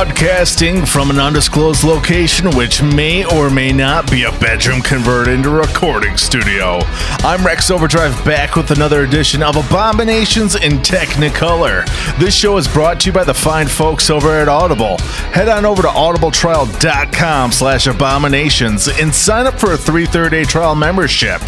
Broadcasting from an undisclosed location, which may or may not be a bedroom converted into a recording studio. I'm Rex Overdrive, back with another edition of Abominations in Technicolor. This show is brought to you by the fine folks over at Audible. Head on over to audibletrial.com/abominations and sign up for a 30-day trial membership.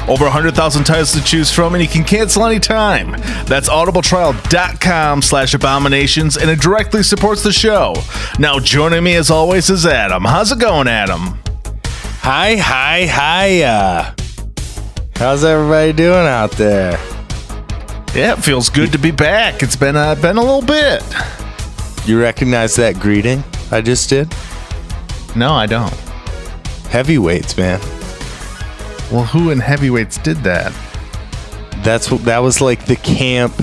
Over 100,000 titles to choose from, and you can cancel anytime. That's audibletrial.com/abominations, and it directly supports the show. Now, joining me as always is Adam. How's it going, Adam? Hi. How's everybody doing out there? Yeah, it feels good to be back. It's been a little bit. You recognize that greeting I just did? No, I don't. Heavyweights, man. Well, who in heavyweights did that? That was like the camp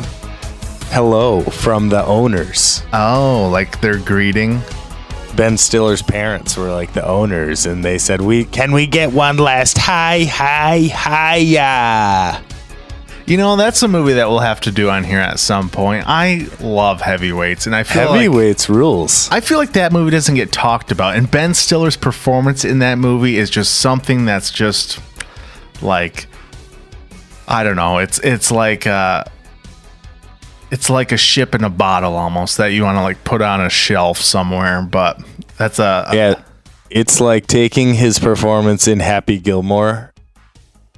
hello from the owners. Oh, like their greeting? Ben Stiller's parents were like the owners, and they said, can we get one last hi. You know, that's a movie that we'll have to do on here at some point. I love heavyweights, and I feel heavyweights rules. I feel like that movie doesn't get talked about, and Ben Stiller's performance in that movie is just something that's just like, I don't know. It's like a ship in a bottle almost that you want to like put on a shelf somewhere. But that's it's like taking his performance in Happy Gilmore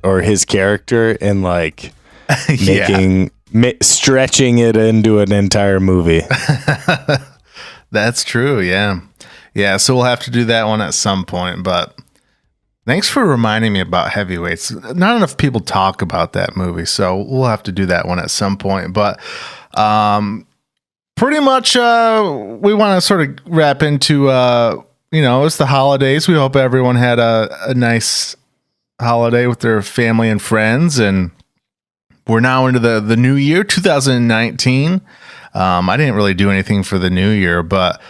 or his character and like stretching it into an entire movie. That's true. Yeah. So we'll have to do that one at some point, but thanks for reminding me about heavyweights. Not enough people talk about that movie, so we'll have to do that one at some point. But pretty much we want to sort of wrap into, it's the holidays. We hope everyone had a nice holiday with their family and friends. And we're now into the new year, 2019. I didn't really do anything for the new year, but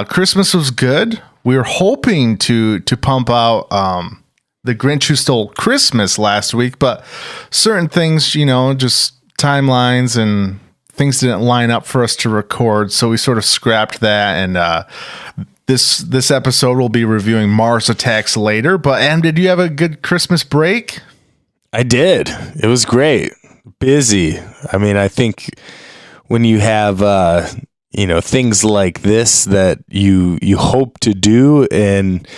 Christmas was good. We were hoping to pump out The Grinch Who Stole Christmas last week, but certain things, just timelines and things didn't line up for us to record, so we sort of scrapped that. And this episode we'll be reviewing Mars Attacks later. But Adam, did you have a good Christmas break? I did. It was great. Busy. I mean, I think when you have things like this that you hope to do, and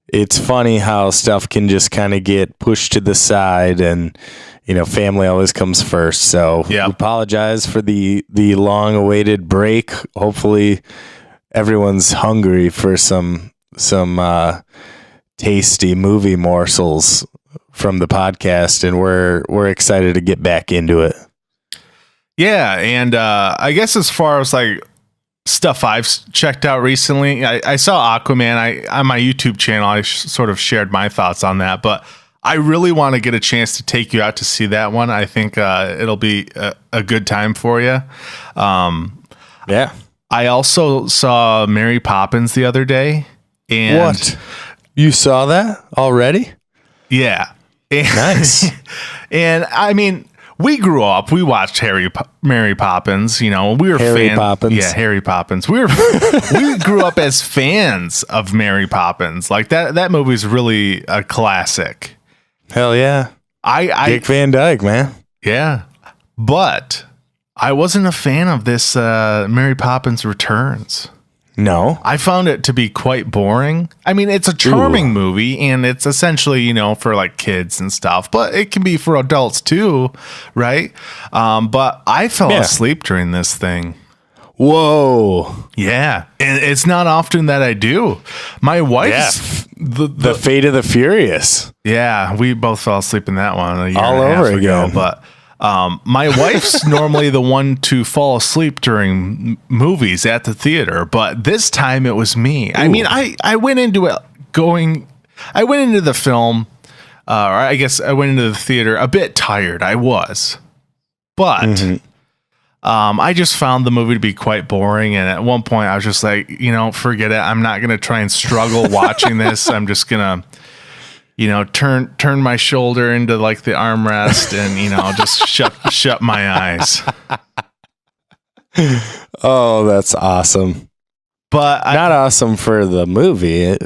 it's funny how stuff can just kind of get pushed to the side, and family always comes first. So we apologize for the long awaited break. Hopefully everyone's hungry for some tasty movie morsels from the podcast, and we're excited to get back into it. Yeah, and I guess as far as like stuff I've checked out recently, I saw Aquaman. On my YouTube channel, I sort of shared my thoughts on that, but I really want to get a chance to take you out to see that one. I think it'll be a good time for you. Yeah. I also saw Mary Poppins the other day. And what? You saw that already? Yeah. Nice. And I mean, we grew up. We watched Mary Poppins. We were fans. Poppins. Yeah, Harry Poppins. We grew up as fans of Mary Poppins. Like that movie's really a classic. Hell yeah. Dick Van Dyke, man. Yeah. But I wasn't a fan of this Mary Poppins Returns. No. I found it to be quite boring. I mean, it's a charming movie, and it's essentially, for like kids and stuff, but it can be for adults too, right? But I fell asleep during this thing. Whoa. Yeah. And it's not often that I do. My wife's the Fate of the Furious. Yeah, we both fell asleep in that one a year all and a half over ago, again. But my wife's normally the one to fall asleep during movies at the theater, but this time it was me. Ooh. I mean, I went into the film, or I guess I went into the theater a bit tired. I was, but I just found the movie to be quite boring. And at one point I was just like, forget it. I'm not going to try and struggle watching this. I'm just going to, turn my shoulder into like the armrest and, just shut my eyes. Oh, that's awesome. But Not awesome for the movie,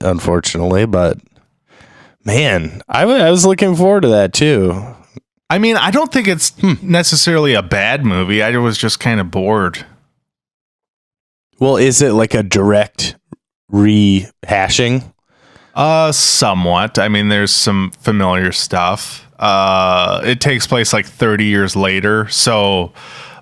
unfortunately, but man, I was looking forward to that too. I mean, I don't think it's necessarily a bad movie. I was just kind of bored. Well, is it like a direct rehashing? Somewhat. I mean, there's some familiar stuff. It takes place like 30 years later. So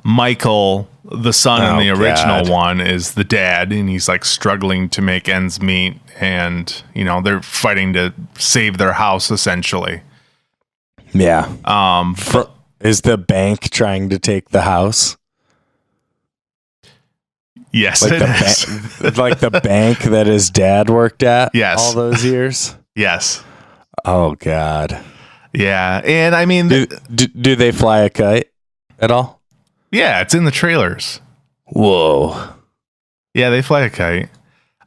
Michael, the son in the original one, is the dad, and he's like struggling to make ends meet, and they're fighting to save their house essentially. Yeah. Is the bank trying to take the house? Yes, like like the bank that his dad worked at. Yes, all those years. Yes. Oh God. Yeah, and I mean, do they fly a kite at all? Yeah, it's in the trailers. Whoa. Yeah, they fly a kite.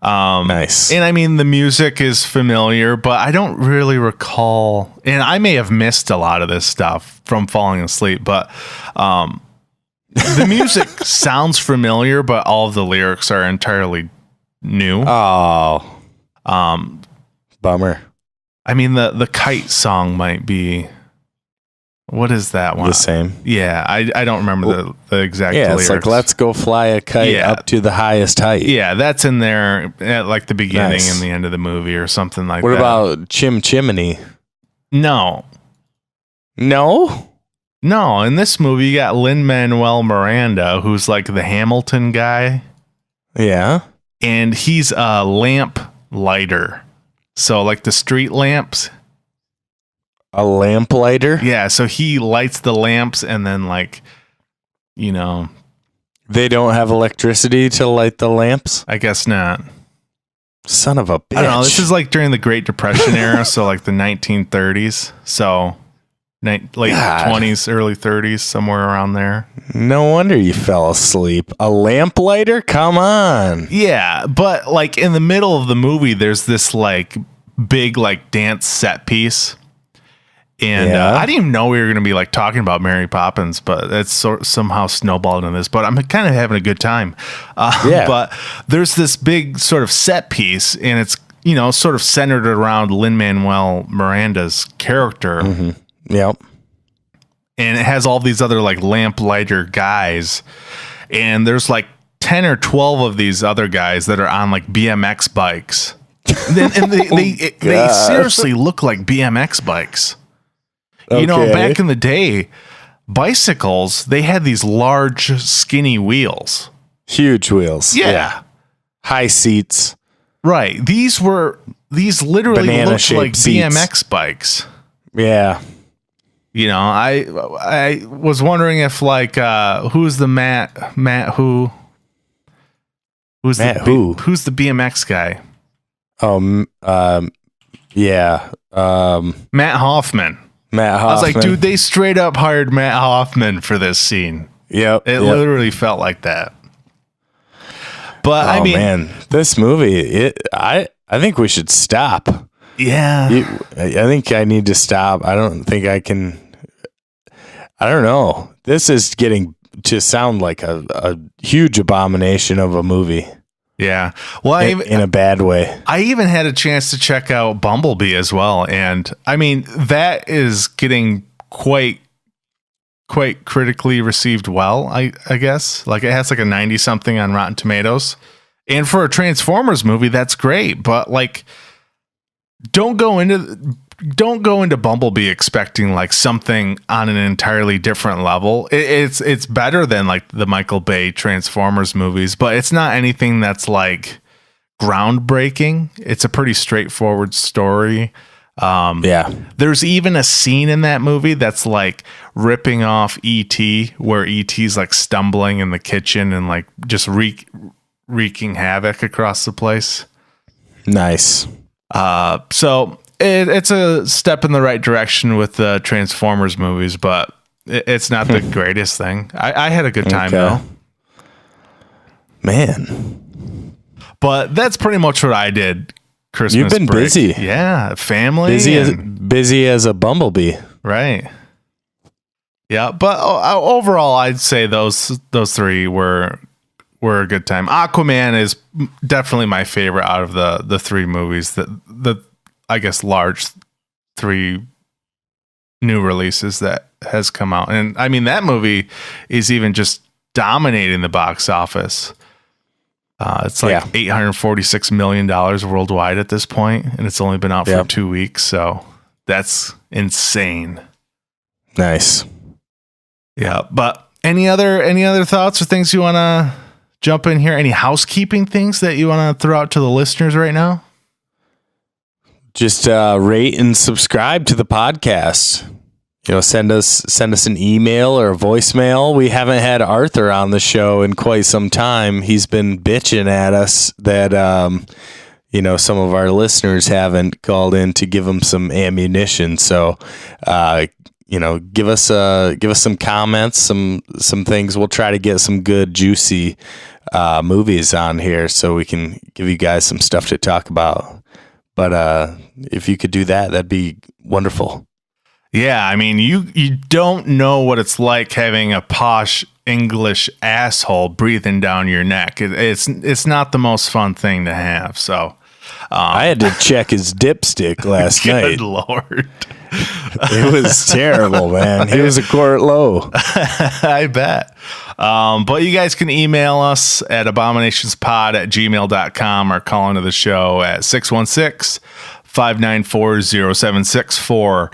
Nice. And I mean, the music is familiar, but I don't really recall. And I may have missed a lot of this stuff from falling asleep, but the music sounds familiar, but all of the lyrics are entirely new. Oh. Bummer. I mean, the kite song might be. What is that one? The same. Yeah, I don't remember the exact lyrics. It's like, let's go fly a kite up to the highest height. Yeah, that's in there at like the beginning and the end of the movie or something like that. What about Chim Chimney? No. No? No, in this movie you got Lin-Manuel Miranda, who's like the Hamilton guy. Yeah. And he's a lamp lighter. So like the street lamps. A lamp lighter? Yeah, so he lights the lamps and then like, They don't have electricity to light the lamps? I guess not. Son of a bitch. I don't know. This is like during the Great Depression era, so like the 1930s. So late 20s, early 30s, somewhere around there. No wonder you fell asleep. A lamplighter? Come on. Yeah, but like in the middle of the movie, there's this like big like dance set piece. And I didn't even know we were going to be like talking about Mary Poppins, but it's somehow snowballed into this. But I'm kind of having a good time. But there's this big sort of set piece, and it's sort of centered around Lin-Manuel Miranda's character. Mm-hmm. Yep. And it has all these other like lamplighter guys, and there's like 10 or 12 of these other guys that are on like BMX bikes. And they seriously look like BMX bikes. Okay. Back in the day, bicycles, they had these large, skinny wheels. Huge wheels. Yeah. High seats. Right. These literally looked like BMX bikes. Yeah. I was wondering if like who's the who's the BMX guy? Yeah. Matt Hoffman. I was like, dude, they straight up hired Matt Hoffman for this scene. Yep. It literally felt like that. But I mean, man, this movie, I think we should stop. Yeah. I think I need to stop. I don't think I can. I don't know. This is getting to sound like a huge abomination of a movie. Yeah. Well, in a bad way. I even had a chance to check out Bumblebee as well. And I mean, that is getting quite critically received well, I guess. Like it has like a 90 something on Rotten Tomatoes. And for a Transformers movie, that's great. But like, don't go into Bumblebee expecting like something on an entirely different level. It's better than like the Michael Bay Transformers movies, but it's not anything that's like groundbreaking. It's a pretty straightforward story. There's even a scene in that movie that's like ripping off E.T., where E.T.'s like stumbling in the kitchen and like just wreaking havoc across the place. Nice. So it's a step in the right direction with the Transformers movies, but it's not the greatest thing. I had a good time though. Man. But that's pretty much what I did Christmas You've been break. busy. Yeah, family. Busy as a bumblebee. Right. Yeah, but overall I'd say those three were were a good time. Aquaman is definitely my favorite out of the three movies. The I guess large three new releases that has come out, and I mean that movie is even just dominating the box office. It's like $846 million worldwide at this point, and it's only been out for 2 weeks, so that's insane. Nice. Yeah, but any other thoughts or things you want to jump in here? Any housekeeping things that you want to throw out to the listeners right now? Just rate and subscribe to the podcast. Send us an email or a voicemail. We haven't had Arthur on the show in quite some time. He's been bitching at us that some of our listeners haven't called in to give him some ammunition. So give us some comments, some things. We'll try to get some good juicy movies on here so we can give you guys some stuff to talk about. But if you could do that, that'd be wonderful. Yeah, I mean, you don't know what it's like having a posh English asshole breathing down your neck. It's not the most fun thing to have. So I had to check his dipstick last night. Good Lord. It was terrible, man. He was a quart low. I bet. But you guys can email us at abominationspod@gmail.com or call into the show at 616-594-0764.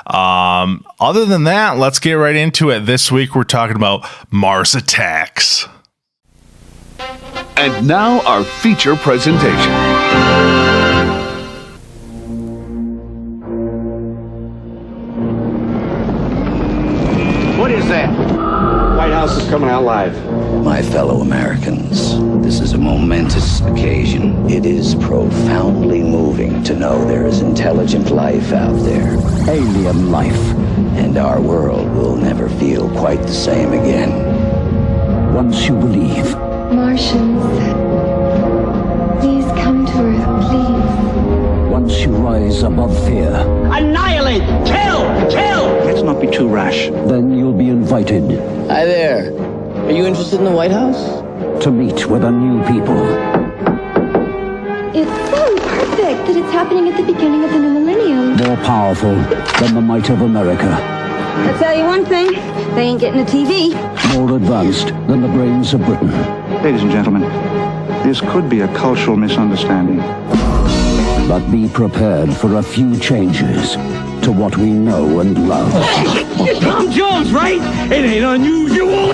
Other than that, let's get right into it. This week, we're talking about Mars Attacks. And now our feature presentation. What is that? White House is coming out live. My fellow Americans, this is a momentous occasion. It is profoundly moving to know there is intelligent life out there. Alien life. And our world will never feel quite the same again. Once you believe. Martians, please come to Earth, please. Once you rise above fear. Annihilate! Kill! Let's not be too rash. Then you'll be invited. Hi there. Are you interested in the White House? To meet with a new people. It's so perfect that it's happening at the beginning of the new millennium. More powerful than the might of America. I'll tell you one thing, they ain't getting a TV. More advanced than the brains of Britain. Ladies and gentlemen, this could be a cultural misunderstanding. But be prepared for a few changes to what we know and love. You're Tom Jones, right? It ain't unusual.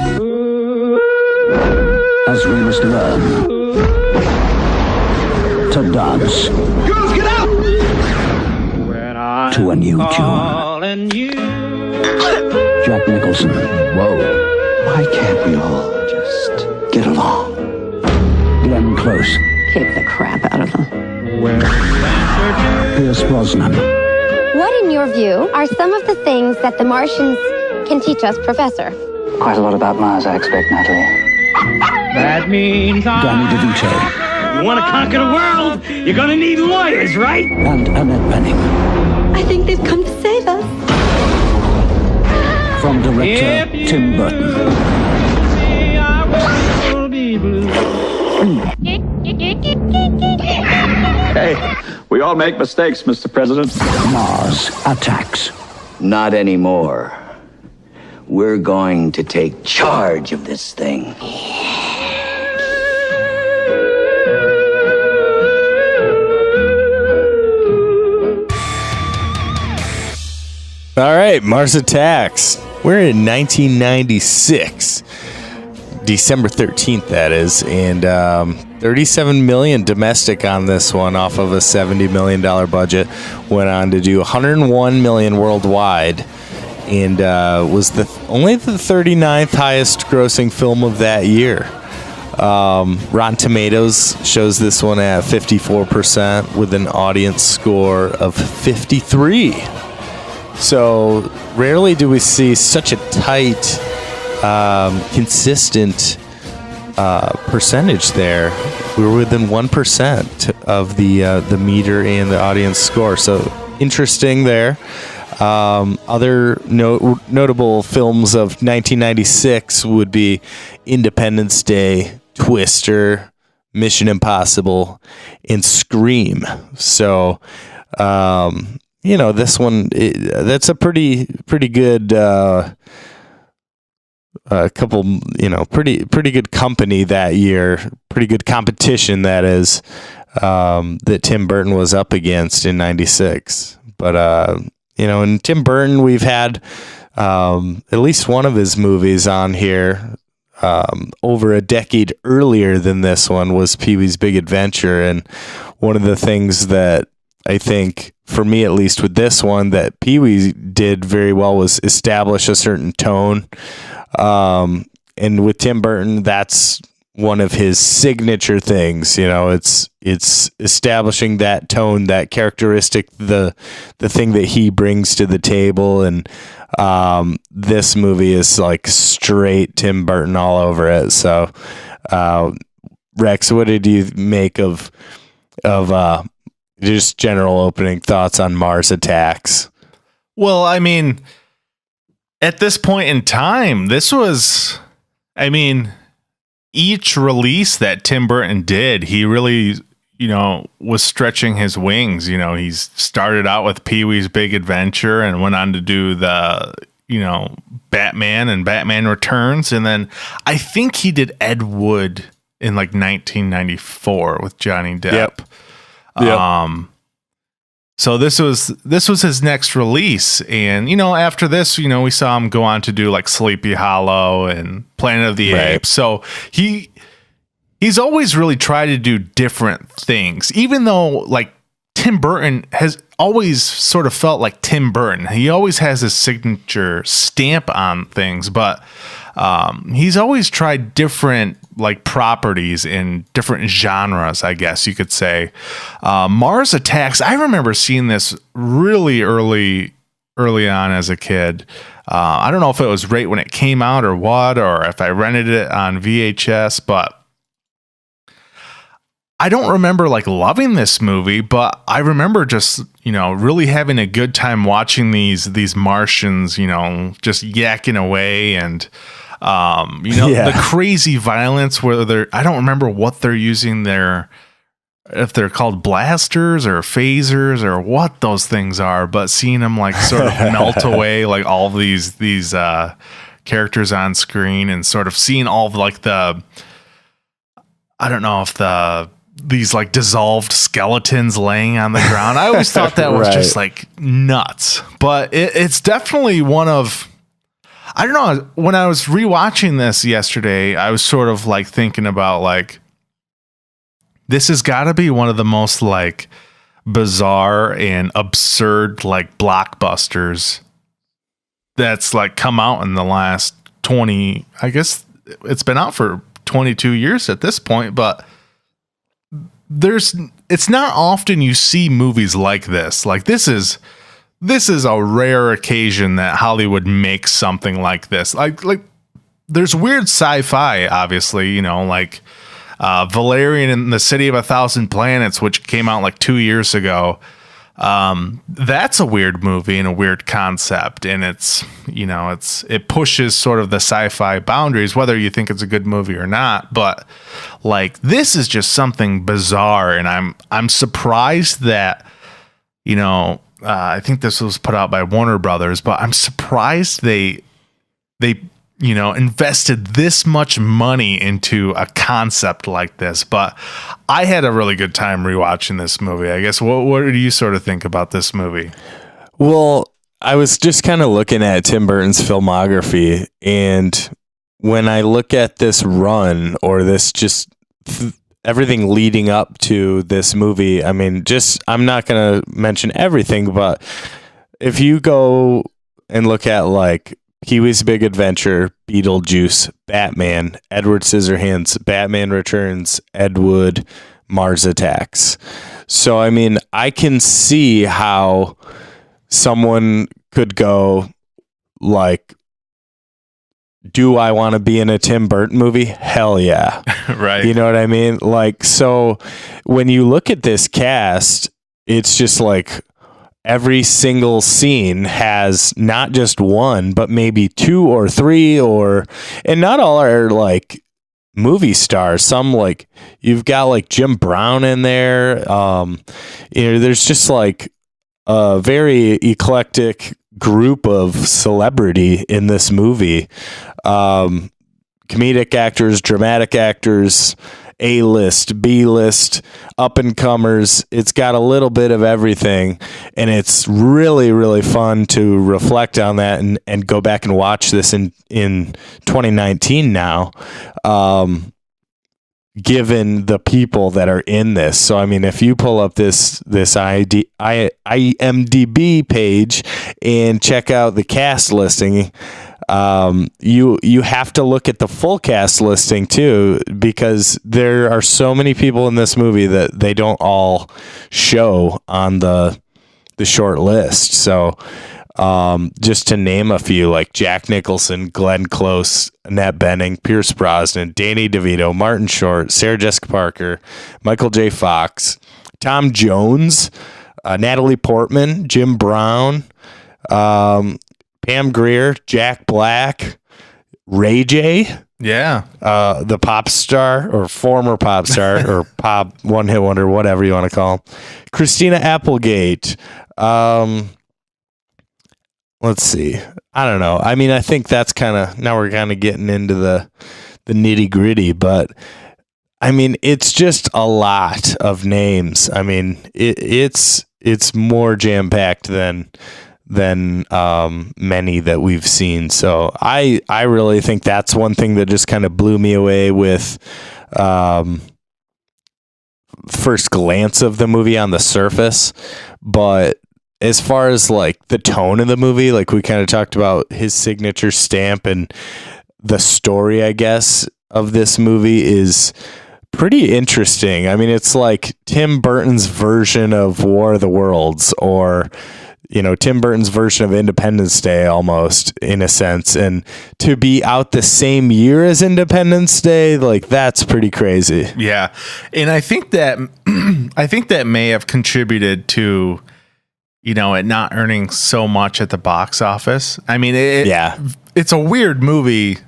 As we must learn to dance. Girls, get out! To a new tune. Jack Nicholson. Whoa. Why can't we all just get along? Glenn Close. Kick the crap out of them. Pierce Brosnan. What, in your view, are some of the things that the Martians can teach us, Professor? Quite a lot about Mars, I expect, Natalie. That means Danny DeVito. You want to conquer the world? You're gonna need lawyers, right? And Annette Bening. I think they've come to save us. From director Tim Burton. Hey, we all make mistakes, Mr. President. Mars Attacks. Not anymore. We're going to take charge of this thing. All right, Mars Attacks. We're in 1996. December 13th, that is, and 37 million domestic on this one off of a $70 million budget. Went on to do 101 million worldwide, and was only the 39th highest grossing film of that year. Rotten Tomatoes shows this one at 54% with an audience score of 53. So rarely do we see such a tight, consistent percentage there. We were within 1% of the meter and the audience score. So interesting there. Other notable films of 1996 would be Independence Day, Twister, Mission Impossible, and Scream. So, this one, that's a pretty good couple, pretty good company that year, pretty good competition, that is, that Tim Burton was up against in 96. But, in Tim Burton, we've had at least one of his movies on here over a decade earlier than this one was Pee-wee's Big Adventure. And one of the things that I think, for me at least with this one, that Pee-wee did very well was establish a certain tone. And with Tim Burton, that's one of his signature things. It's establishing that tone, that characteristic, the thing that he brings to the table. And this movie is like straight Tim Burton all over it. So, Rex, what did you make of just general opening thoughts on Mars Attacks? Well, I mean, at this point in time, this was, each release that Tim Burton did, he really, was stretching his wings. He started out with Pee-wee's Big Adventure and went on to do the, Batman and Batman Returns. And then I think he did Ed Wood in like 1994 with Johnny Depp. Yep. So this was his next release. And, after this, we saw him go on to do like Sleepy Hollow and Planet of the Apes. So he's always really tried to do different things, even though like Tim Burton has always sort of felt like Tim Burton. He always has his signature stamp on things, but he's always tried different like properties in different genres, I guess you could say. Mars Attacks, I remember seeing this really early on as a kid. I don't know if it was right when it came out or what, or if I rented it on VHS, but I don't remember like loving this movie, but I remember just, really having a good time watching these Martians, just yakking away and, the crazy violence where I don't remember what they're using if they're called blasters or phasers or what those things are, but seeing them like sort of melt away, like all these characters on screen, and sort of seeing all of like these like dissolved skeletons laying on the ground. I always thought that was just like nuts, but it's definitely one of, I don't know. When I was rewatching this yesterday, I was sort of like thinking about like, this has got to be one of the most like bizarre and absurd like blockbusters that's like come out in the last 20, I guess it's been out for 22 years at this point, but it's not often you see movies like this. Like this is a rare occasion that Hollywood makes something like this. Like there's weird sci-fi, obviously, like Valerian and the City of a Thousand Planets, which came out like 2 years ago. That's a weird movie and a weird concept, and it pushes sort of the sci-fi boundaries, whether you think it's a good movie or not. But like this is just something bizarre, and I'm surprised that I think this was put out by Warner Brothers, but I'm surprised they invested this much money into a concept like this. But I had a really good time rewatching this movie. I guess what do you sort of think about this movie? Well, I was just kind of looking at Tim Burton's filmography, and when I look at this run, or this just everything leading up to this movie, I'm not going to mention everything, but if you go and look at like Pee-wee's Big Adventure, Beetlejuice, Batman, Edward Scissorhands, Batman Returns, Ed Wood, Mars Attacks. So, I can see how someone could go like, do I want to be in a Tim Burton movie? Hell yeah. Right. You know what I mean? Like, so when you look at this cast, it's just like every single scene has not just one, but maybe two or three, and not all are like movie stars. Some like you've got like Jim Brown in there. There's just like a very eclectic group of celebrity in this movie. Comedic actors, dramatic actors, A-list, B-list, up-and-comers. It's got a little bit of everything, and it's really, really fun to reflect on that and go back and watch this in 2019 now, given the people that are in this. So, I mean, if you pull up this IMDb page and check out the cast listing, you have to look at the full cast listing too, because there are so many people in this movie that they don't all show on the short list. So just to name a few, like Jack Nicholson, Glenn Close, Annette Bening, Pierce Brosnan, Danny DeVito, Martin Short, Sarah Jessica Parker, Michael J. Fox, Tom Jones, Natalie Portman, Jim Brown, Pam Grier, Jack Black, Ray J. Yeah. The pop star or former pop star or pop one hit wonder, whatever you want to call him. Christina Applegate. Let's see. I don't know. I mean, I think that's now we're kind of getting into the nitty gritty, but I mean, it's just a lot of names. I mean, it's more jam packed than many that we've seen. So I really think that's one thing that just kind of blew me away with first glance of the movie on the surface. But as far as like the tone of the movie, like we kind of talked about his signature stamp, and the story, I guess, of this movie is pretty interesting. I mean, it's like Tim Burton's version of War of the Worlds, or Tim Burton's version of Independence Day, almost, in a sense. And to be out the same year as Independence Day, like, that's pretty crazy. Yeah. And I think that may have contributed to, it not earning so much at the box office. I mean, it's a weird movie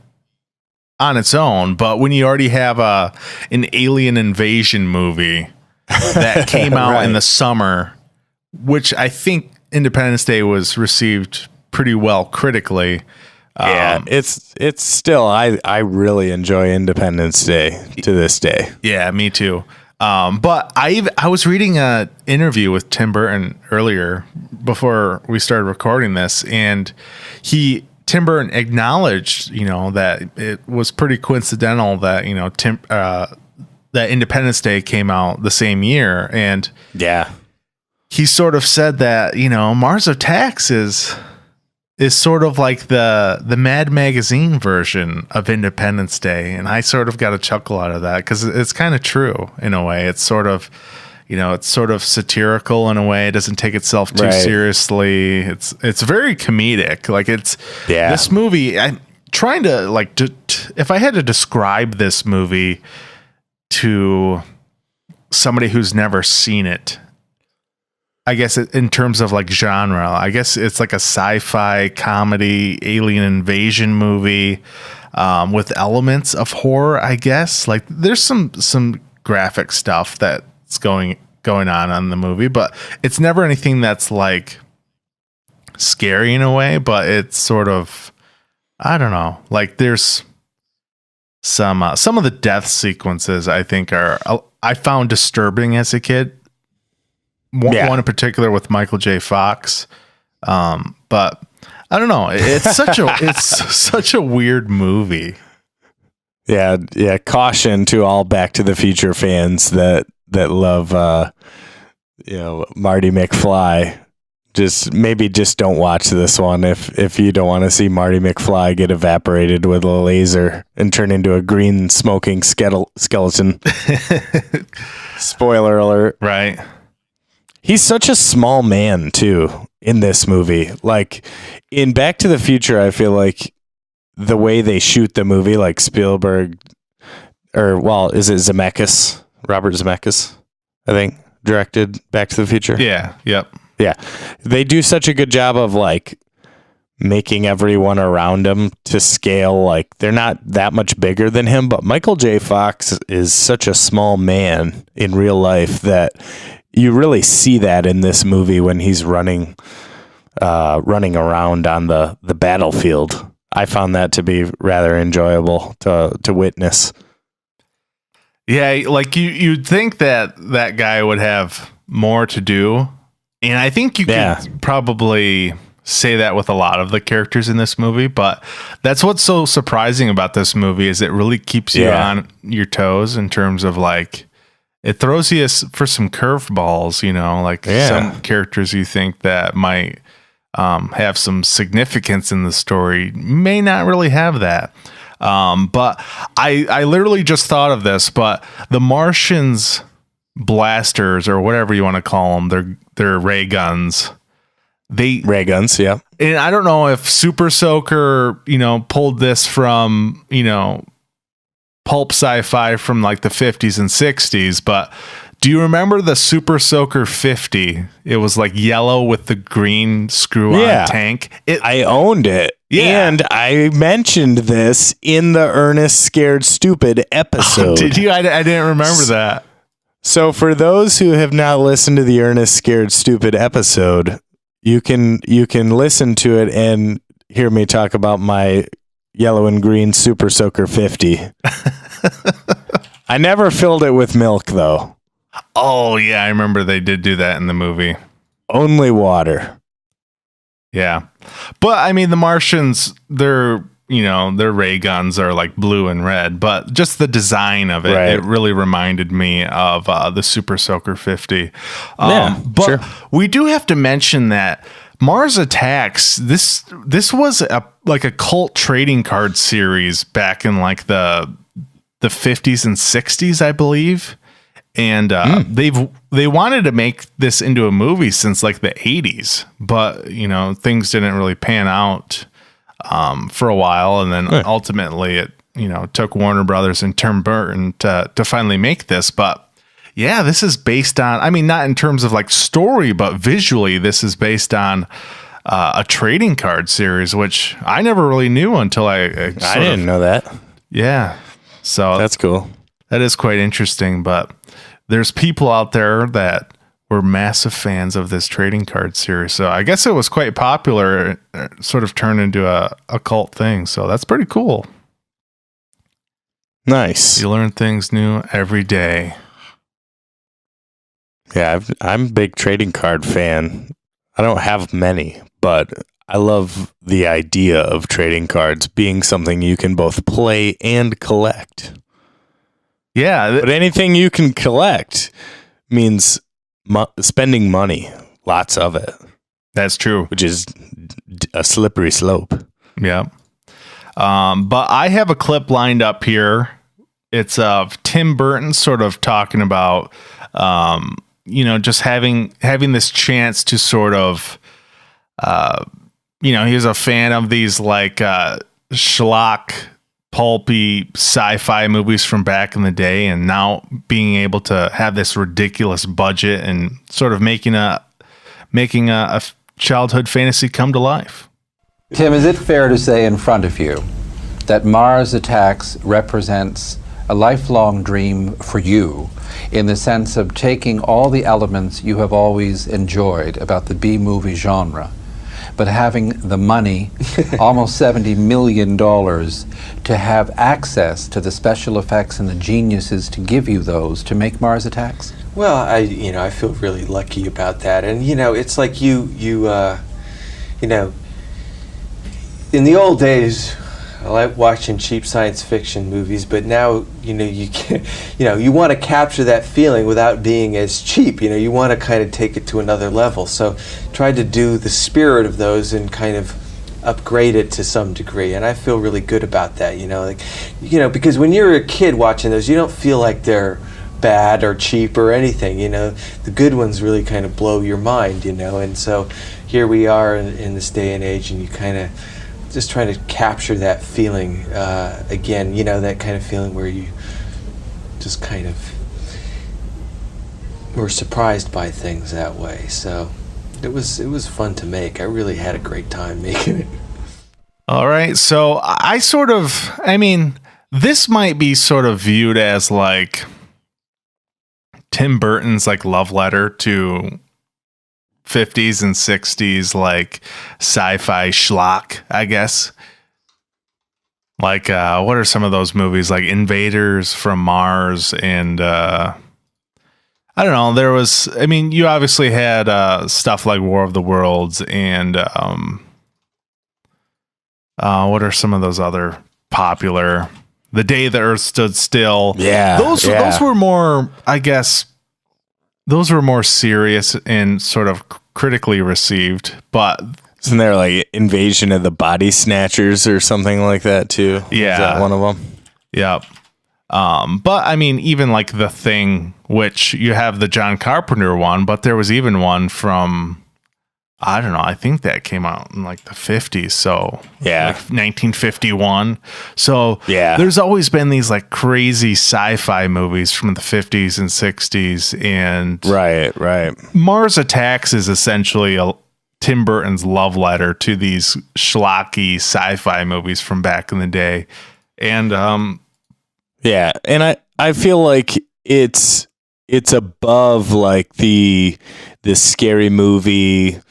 on its own, but when you already have an alien invasion movie that came out right. in the summer, which I think Independence Day was received pretty well critically. Yeah, it's still, I really enjoy Independence Day to this day. Yeah, me too. But I was reading an interview with Tim Burton earlier before we started recording this, and Tim Burton acknowledged, that it was pretty coincidental that that Independence Day came out the same year, and yeah. He sort of said that, Mars Attacks is sort of like the Mad Magazine version of Independence Day. And I sort of got a chuckle out of that because it's kind of true in a way. It's sort of, it's sort of satirical in a way. It doesn't take itself too seriously. It's very comedic. Like this movie, I'm trying to if I had to describe this movie to somebody who's never seen it, I guess in terms of like genre, I guess it's like a sci-fi comedy alien invasion movie with elements of horror, I guess. Like there's some graphic stuff that's going on the movie, but it's never anything that's like scary in a way, but it's sort of, I don't know, like there's some of the death sequences I think I found disturbing as a kid. One in particular with Michael J. Fox, but I don't know. It's such a weird movie. Yeah. Caution to all Back to the Future fans that love, Marty McFly. Just don't watch this one if you don't want to see Marty McFly get evaporated with a laser and turn into a green smoking skeleton. Spoiler alert! Right. He's such a small man, too, in this movie. Like, in Back to the Future, I feel like the way they shoot the movie, like Spielberg, is it Zemeckis? Robert Zemeckis, I think, directed Back to the Future. Yeah, yep. Yeah. They do such a good job of, like, making everyone around him to scale. Like, they're not that much bigger than him, but Michael J. Fox is such a small man in real life that you really see that in this movie when he's running around on the battlefield. I found that to be rather enjoyable to witness. Yeah, like you'd think that guy would have more to do. And I think you could probably say that with a lot of the characters in this movie, but that's what's so surprising about this movie is it really keeps you on your toes in terms of like it throws you for some curveballs, like some characters you think that might have some significance in the story may not really have that. But I literally just thought of this, but the Martians blasters or whatever you want to call them, they're ray guns. Ray guns, yeah. And I don't know if Super Soaker, pulled this from, pulp sci-fi from like the 50s and 60s, but do you remember the Super Soaker 50? It was like yellow with the green screw-on tank. I owned it. Yeah. And I mentioned this in the Ernest Scared Stupid episode. Oh, did you? I didn't remember that. So for those who have not listened to the Ernest Scared Stupid episode, you can listen to it and hear me talk about my yellow and green Super Soaker 50. I never filled it with milk, though. Oh, yeah. I remember they did do that in the movie. Only water. Yeah. But, I mean, the Martians, their ray guns are like blue and red, but just the design of it, it really reminded me of the Super Soaker 50. But we do have to mention that Mars Attacks, this was a cult trading card series back in like the 50s and 60s, I believe. And they wanted to make this into a movie since like the 80s, but things didn't really pan out for a while, and then ultimately it took Warner Brothers and Tim Burton to finally make this. But yeah, this is based on, I mean, not in terms of like story, but visually this is based on a trading card series, which I never really knew until I didn't know that. Yeah, so that's cool. That is quite interesting. But there's people out there that were massive fans of this trading card series. So I guess it was quite popular, sort of turned into a cult thing. So that's pretty cool. Nice. You learn things new every day. Yeah, I'm a big trading card fan. I don't have many, but I love the idea of trading cards being something you can both play and collect. Yeah. But anything you can collect means spending money, lots of it. That's true. Which is a slippery slope. Yeah. But I have a clip lined up here. It's of Tim Burton sort of talking about, just having this chance to sort of, he was a fan of these like schlock, pulpy sci-fi movies from back in the day, and now being able to have this ridiculous budget and sort of making a childhood fantasy come to life. Tim, is it fair to say in front of you that Mars Attacks represents a lifelong dream for you, in the sense of taking all the elements you have always enjoyed about the B-movie genre, but having the money, almost $70 million, to have access to the special effects and the geniuses to give you those to make Mars Attacks? Well, I feel really lucky about that. And, it's like you in the old days, I like watching cheap science fiction movies, but now, you can't, you want to capture that feeling without being as cheap. You want to kind of take it to another level. So tried to do the spirit of those and kind of upgrade it to some degree. And I feel really good about that, because when you're a kid watching those, you don't feel like they're bad or cheap or anything. The good ones really kind of blow your mind, and so here we are in this day and age, and you kind of just trying to capture that feeling again, that kind of feeling where you just kind of were surprised by things that way. So it was fun to make. I really had a great time making it. All right. So I mean, this might be sort of viewed as like Tim Burton's like love letter to 50s and 60s like sci-fi schlock, I guess. Like what are some of those movies like Invaders from Mars and I don't know, you obviously had stuff like War of the Worlds and what are some of those other popular? The Day the Earth Stood Still. Yeah. Those were more, I guess, those were more serious and sort of critically received. But isn't there like Invasion of the Body Snatchers or something like that too? Yeah. Is that one of them? Yep. But I mean, even like The Thing, which you have the John Carpenter one, but there was even one from, I don't know, I think that came out in like the 50s. So yeah, like 1951. So yeah, there's always been these like crazy sci-fi movies from the 50s and 60s. And right. Mars Attacks is essentially Tim Burton's love letter to these schlocky sci-fi movies from back in the day. And yeah, and I feel like it's above like the scary movie,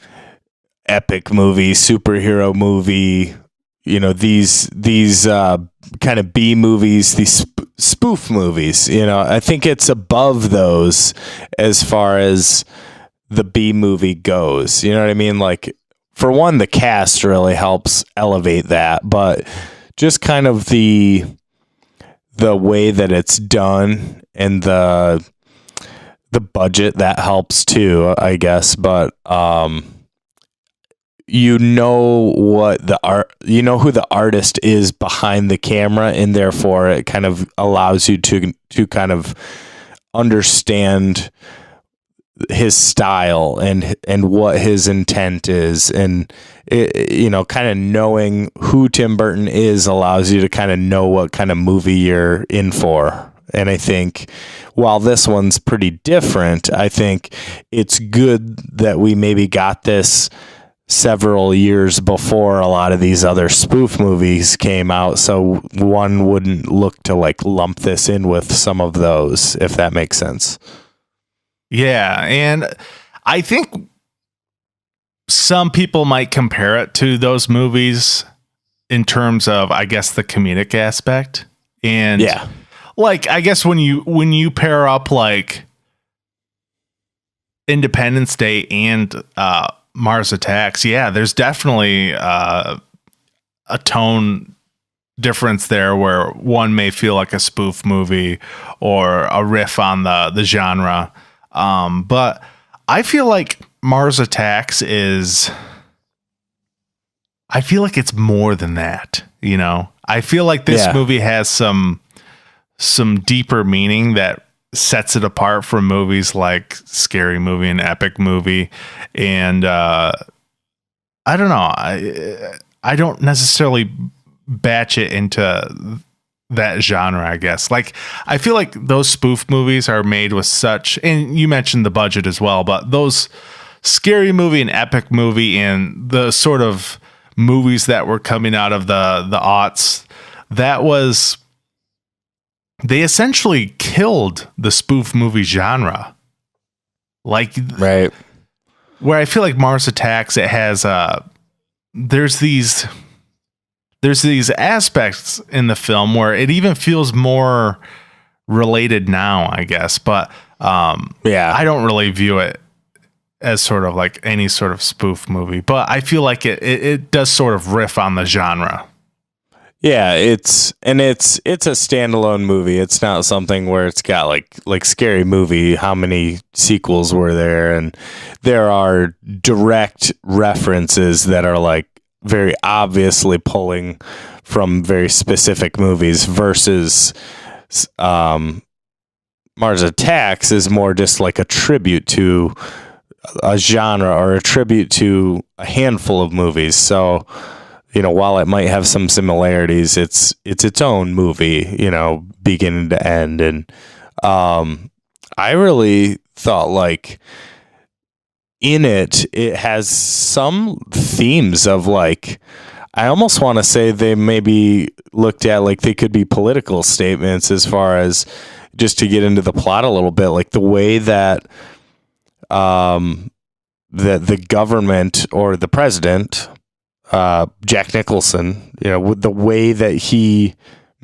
epic movie, superhero movie, you know, these kind of B movies, these spoof movies, you know. I think it's above those as far as the B movie goes. You know what I mean? Like, for one, the cast really helps elevate that, but just kind of the way that it's done and the budget that helps too, I guess. But you know what you know who the artist is behind the camera, and therefore it kind of allows you to kind of understand his style and what his intent is, and you know, kind of knowing who Tim Burton is allows you to kind of know what kind of movie you're in for. And I think while this one's pretty different, I think it's good that we maybe got this several years before a lot of these other spoof movies came out, so one wouldn't look to like lump this in with some of those, if that makes sense. Yeah, and I think some people might compare it to those movies in terms of, I guess, the comedic aspect. And yeah, like, I guess when you pair up like Independence Day and Mars Attacks, yeah, there's definitely a tone difference there where one may feel like a spoof movie or a riff on the genre. But I feel like Mars Attacks I feel like it's more than that, you know? I feel like this movie has some deeper meaning that sets it apart from movies like Scary Movie and Epic Movie. And I don't know. I don't necessarily batch it into that genre, I guess. Like, I feel like those spoof movies are made with such, and you mentioned the budget as well, but those Scary Movie and Epic Movie and the sort of movies that were coming out of the aughts, they essentially killed the spoof movie genre. Like, right. Where I feel like Mars Attacks, it has there's these aspects in the film where it even feels more related now, I guess. But I don't really view it as sort of like any sort of spoof movie. But I feel like it does sort of riff on the genre. Yeah, it's a standalone movie. It's not something where it's got like Scary Movie. How many sequels were there? And there are direct references that are like very obviously pulling from very specific movies versus Mars Attacks is more just like a tribute to a genre or a tribute to a handful of movies. So, you know, while it might have some similarities, it's its own movie, you know, beginning to end. And I really thought like in it has some themes of like, I almost want to say they maybe looked at like they could be political statements as far as just to get into the plot a little bit, like the way that the government or the president, Jack Nicholson, with the way that he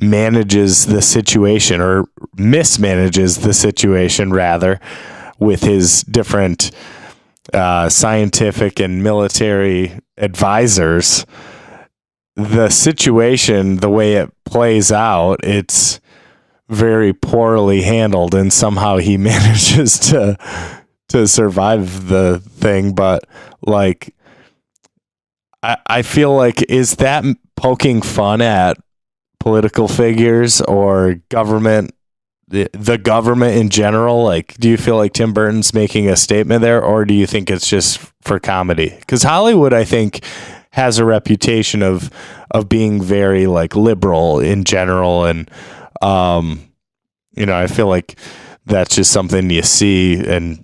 manages the situation or mismanages the situation rather with his different scientific and military advisors, the situation, the way it plays out, it's very poorly handled, and somehow he manages to survive the thing. But like, I feel like, is that poking fun at political figures or government, the government in general? Like, do you feel like Tim Burton's making a statement there, or do you think it's just for comedy? Because Hollywood, I think, has a reputation of being very like liberal in general, and I feel like that's just something you see and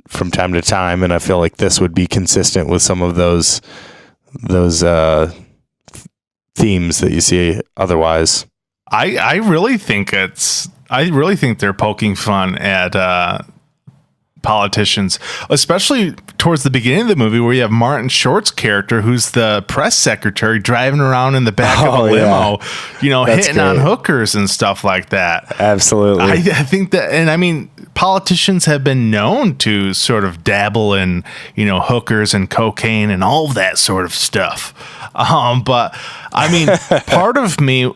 from time to time, and I feel like this would be consistent with some of those themes that you see otherwise. I really think they're poking fun at politicians, especially towards the beginning of the movie where you have Martin Short's character, who's the press secretary, driving around in the back of a limo, hitting great on hookers and stuff like that. Absolutely. I think that, and I mean, politicians have been known to sort of dabble in, hookers and cocaine and all of that sort of stuff. But I mean, part of me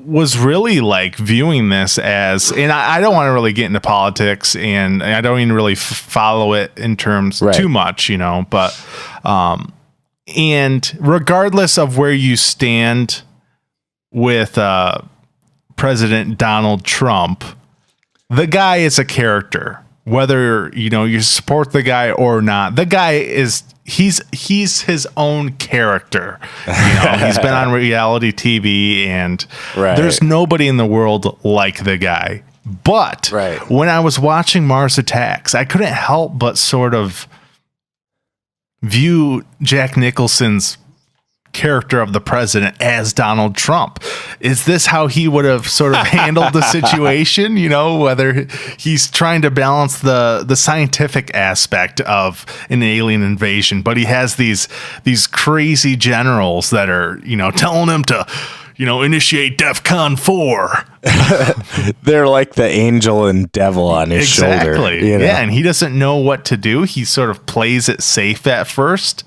was really like viewing this as, and I don't want to really get into politics, and I don't even really follow it in terms too much, but and regardless of where you stand with President Donald Trump, the guy is a character. Whether you support the guy or not, the guy is he's his own character. He's been on reality TV, and there's nobody in the world like the guy. But when I was watching Mars Attacks, I couldn't help but sort of view Jack Nicholson's character of the president as Donald Trump. Is this how he would have sort of handled the situation? Whether he's trying to balance the scientific aspect of an alien invasion, but he has these crazy generals that are, telling him to, initiate DEFCON 4. They're like the angel and devil on his shoulder. Yeah, and he doesn't know what to do. He sort of plays it safe at first,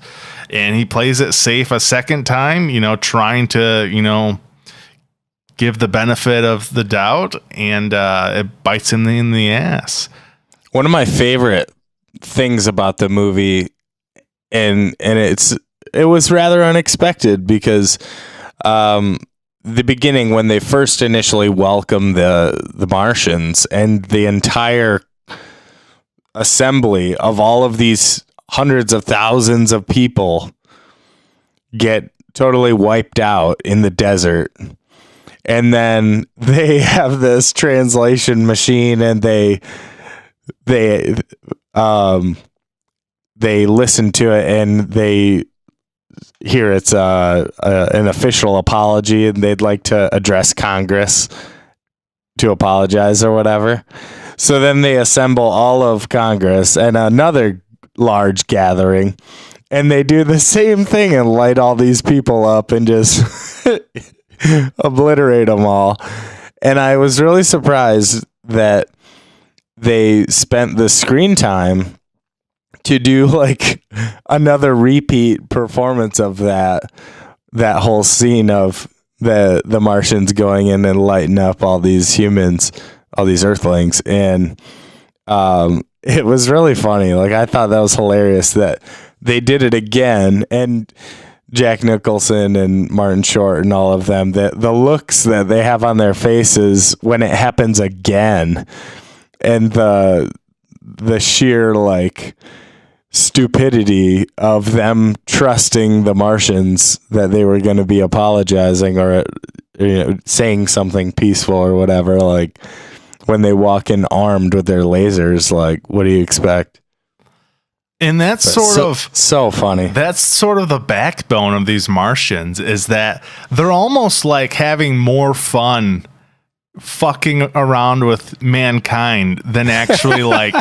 and he plays it safe a second time, trying to, give the benefit of the doubt, and it bites him in the ass. One of my favorite things about the movie, and it was rather unexpected, because the beginning, when they first initially welcome the Martians, and the entire assembly of all of these hundreds of thousands of people get totally wiped out in the desert. And then they have this translation machine, and they listen to it, and they hear it's an official apology, and they'd like to address Congress to apologize or whatever. So then they assemble all of Congress and another large gathering, and they do the same thing and light all these people up and just obliterate them all. And I was really surprised that they spent the screen time to do like another repeat performance of that whole scene of the Martians going in and lighting up all these humans, all these Earthlings. And it was really funny. Like, I thought that was hilarious that they did it again, and Jack Nicholson and Martin Short and all of them, the looks that they have on their faces when it happens again, and the sheer like stupidity of them trusting the Martians that they were going to be apologizing or saying something peaceful or whatever. Like, when they walk in armed with their lasers, like, what do you expect? And that's so funny. That's sort of the backbone of these Martians, is that they're almost like having more fun fucking around with mankind than actually like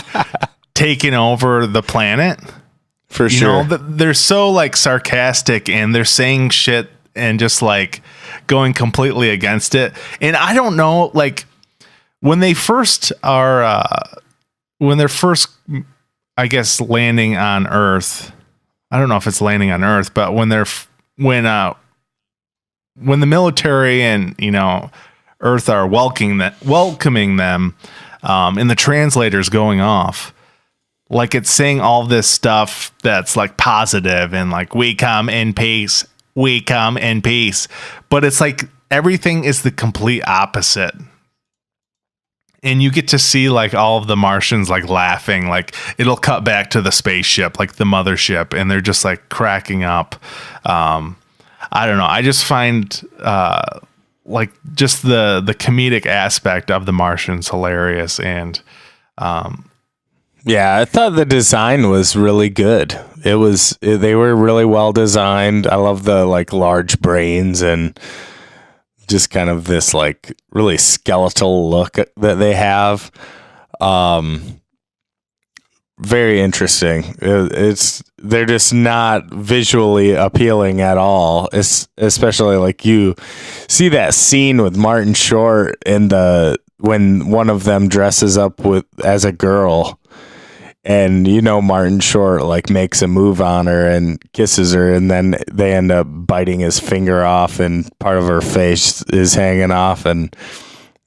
taking over the planet. For sure. They're so like sarcastic, and they're saying shit and just like going completely against it. And I don't know, like when they're first, I guess, landing on Earth. I don't know if it's landing on Earth, but when the military and Earth are welcoming them, and the translator's going off, like it's saying all this stuff that's like positive and like we come in peace, but it's like everything is the complete opposite. And you get to see like all of the Martians like laughing, like it'll cut back to the spaceship, like the mothership, and they're just like cracking up. I don't know. I just find like just the comedic aspect of the Martians hilarious. And yeah, I thought the design was really good. They were really well designed. I love the like large brains and just kind of this like really skeletal look that they have. Very interesting. They're just not visually appealing at all. Especially like you see that scene with Martin Short when one of them dresses up as a girl, and Martin Short like makes a move on her and kisses her, and then they end up biting his finger off and part of her face is hanging off, and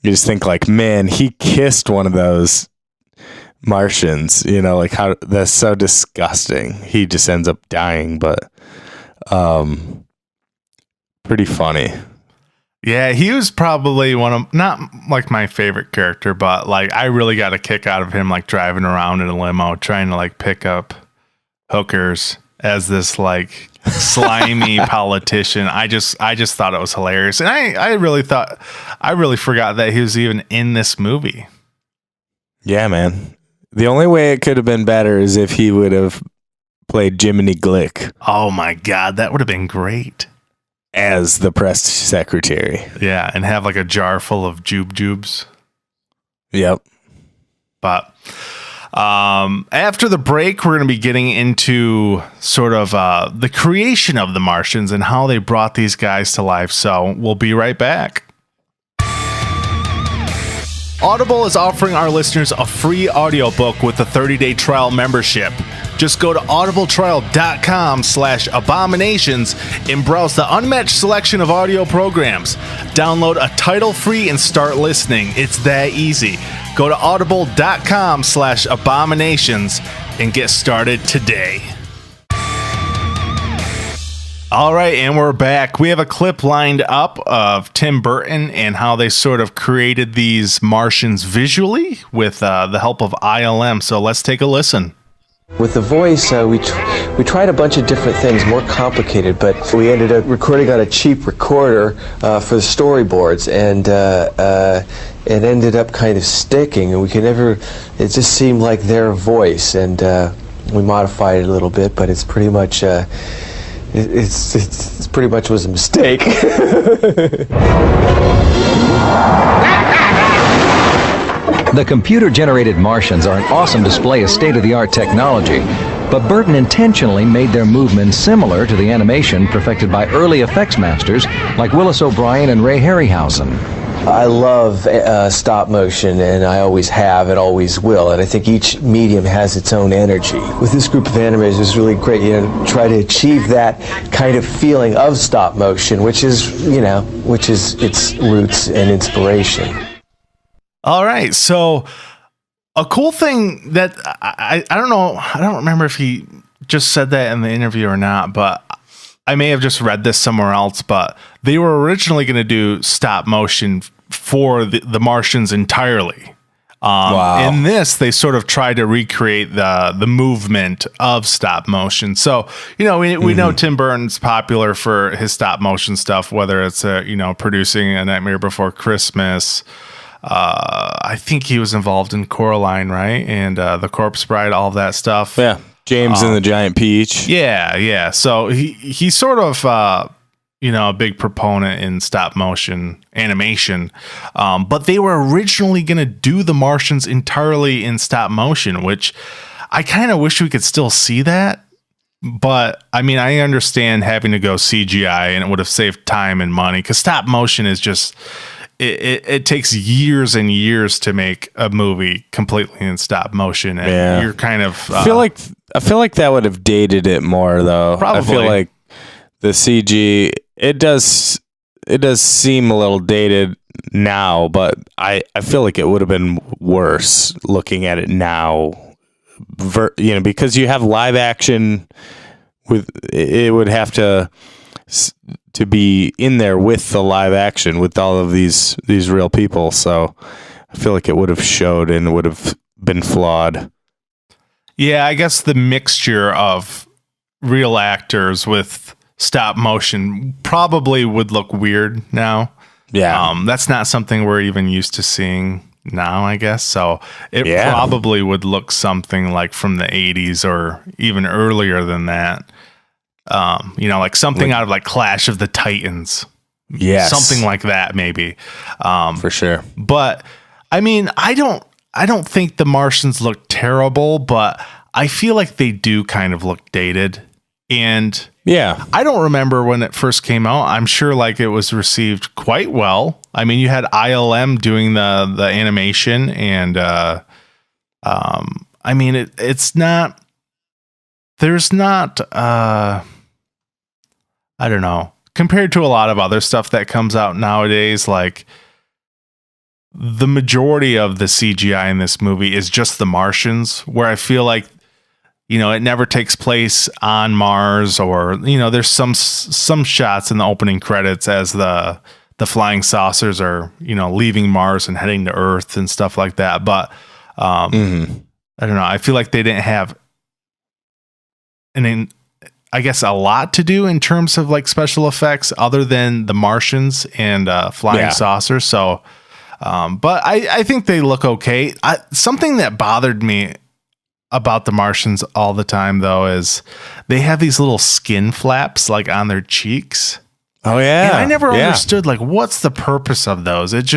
you just think like, man, he kissed one of those Martians, like how that's so disgusting. He just ends up dying, but pretty funny. Yeah, he was probably not like my favorite character, but like I really got a kick out of him like driving around in a limo trying to like pick up hookers as this like slimy politician. I just thought it was hilarious. And I really forgot that he was even in this movie. Yeah, man. The only way it could have been better is if he would have played Jiminy Glick. Oh my God, that would have been great. As the press secretary. Yeah, and have like a jar full of jubes. Yep. But after the break, we're going to be getting into sort of the creation of the Martians and how they brought these guys to life. So we'll be right back. Audible is offering our listeners a free audiobook with a 30-day trial membership. Just go to audibletrial.com/abominations and browse the unmatched selection of audio programs. Download a title free and start listening. It's that easy. Go to audible.com/abominations and get started today. All right, and we're back. We have a clip lined up of Tim Burton and how they sort of created these Martians visually with the help of ILM. So let's take a listen. With the voice, we tried a bunch of different things, more complicated, but we ended up recording on a cheap recorder for the storyboards, and it ended up kind of sticking, and it just seemed like their voice, and we modified it a little bit, but it's pretty much it's pretty much was a mistake. The computer-generated Martians are an awesome display of state-of-the-art technology, but Burton intentionally made their movements similar to the animation perfected by early effects masters like Willis O'Brien and Ray Harryhausen. I love stop motion, and I always have and always will, and I think each medium has its own energy. With this group of animators, it's really great, try to achieve that kind of feeling of stop motion, which is its roots and inspiration. All right, so a cool thing that I don't know, I don't remember if he just said that in the interview or not, but I may have just read this somewhere else, but they were originally going to do stop motion for the Martians entirely. Wow. In this, they sort of tried to recreate the movement of stop motion. So, we know Tim Burton's popular for his stop motion stuff, whether it's, producing A Nightmare Before Christmas. I think he was involved in Coraline, right? And The Corpse Bride, all of that stuff. Yeah. James and the Giant Peach. Yeah. So he's sort of a big proponent in stop motion animation, but they were originally going to do the Martians entirely in stop motion, which I kind of wish we could still see that. But I mean, I understand having to go CGI, and it would have saved time and money, because stop motion is just it takes years and years to make a movie completely in stop motion, and you're kind of I feel like that would have dated it more, though. Probably. I feel like the CG it does seem a little dated now, but I feel like it would have been worse looking at it now. Because you have live action, with it would have to be in there with the live action with all of these real people. So I feel like it would have showed and would have been flawed. Yeah, I guess the mixture of real actors with stop motion probably would look weird now. Yeah. That's not something we're even used to seeing now, I guess. So it probably would look something like from the 80s or even earlier than that. Like something out of like Clash of the Titans. Yes. Something like that, maybe. For sure. But I mean, I don't think the Martians look terrible, but I feel like they do kind of look dated. And I don't remember when it first came out. I'm sure like it was received quite well. I mean, you had ILM doing the animation, and I mean it's not. There's not. I don't know. Compared to a lot of other stuff that comes out nowadays, like the majority of the CGI in this movie is just the Martians, where I feel like, it never takes place on Mars, or, there's some shots in the opening credits as the flying saucers are, leaving Mars and heading to Earth and stuff like that. But I don't know. I feel like they didn't have I guess a lot to do in terms of like special effects other than the Martians and flying saucers. So, but I think they look okay. Something that bothered me about the Martians all the time, though, is they have these little skin flaps like on their cheeks. Oh yeah. And I never understood like what's the purpose of those. It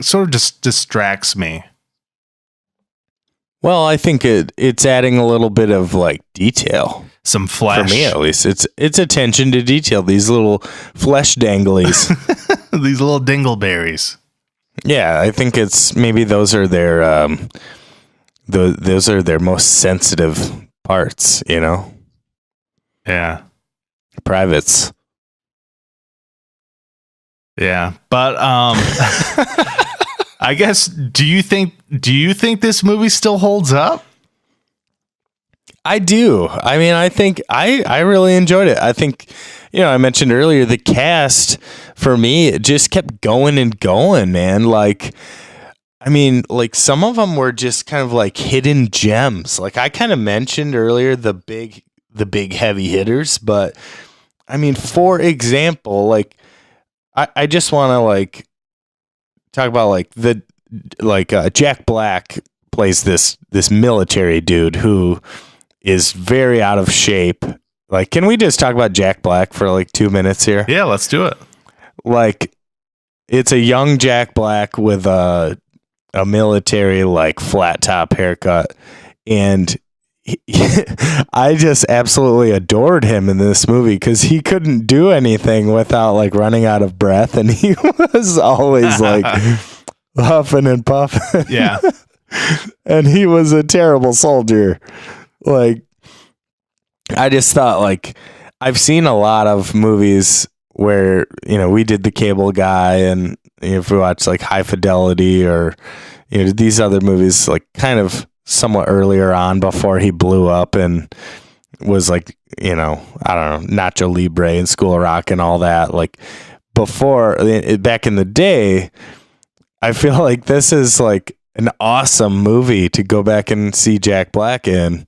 sort of just distracts me. Well, I think it's adding a little bit of like detail. Some flesh. For me, at least. It's attention to detail. These little flesh danglies. These little dingleberries. Yeah, I think it's maybe those are their those are their most sensitive parts, Yeah. Privates. Yeah. But I guess do you think this movie still holds up? I do. I mean, I think I really enjoyed it. I think, I mentioned earlier the cast for me, it just kept going and going, man. Like, I mean, like some of them were just kind of like hidden gems. Like I kind of mentioned earlier the big heavy hitters, but I mean, for example, like I just want to like talk about like Jack Black plays this military dude who is very out of shape. Like, can we just talk about Jack Black for like 2 minutes here? Yeah, let's do it. Like, it's a young Jack Black with a military like flat top haircut, and I just absolutely adored him in this movie because he couldn't do anything without like running out of breath, and he was always like huffing and puffing. Yeah. And he was a terrible soldier. Like, I just thought, like, I've seen a lot of movies where, we did The Cable Guy, and if we watch like High Fidelity or, these other movies, like kind of somewhat earlier on before he blew up and was like, I don't know, Nacho Libre and School of Rock and all that. Like before, back in the day, I feel like this is like an awesome movie to go back and see Jack Black in,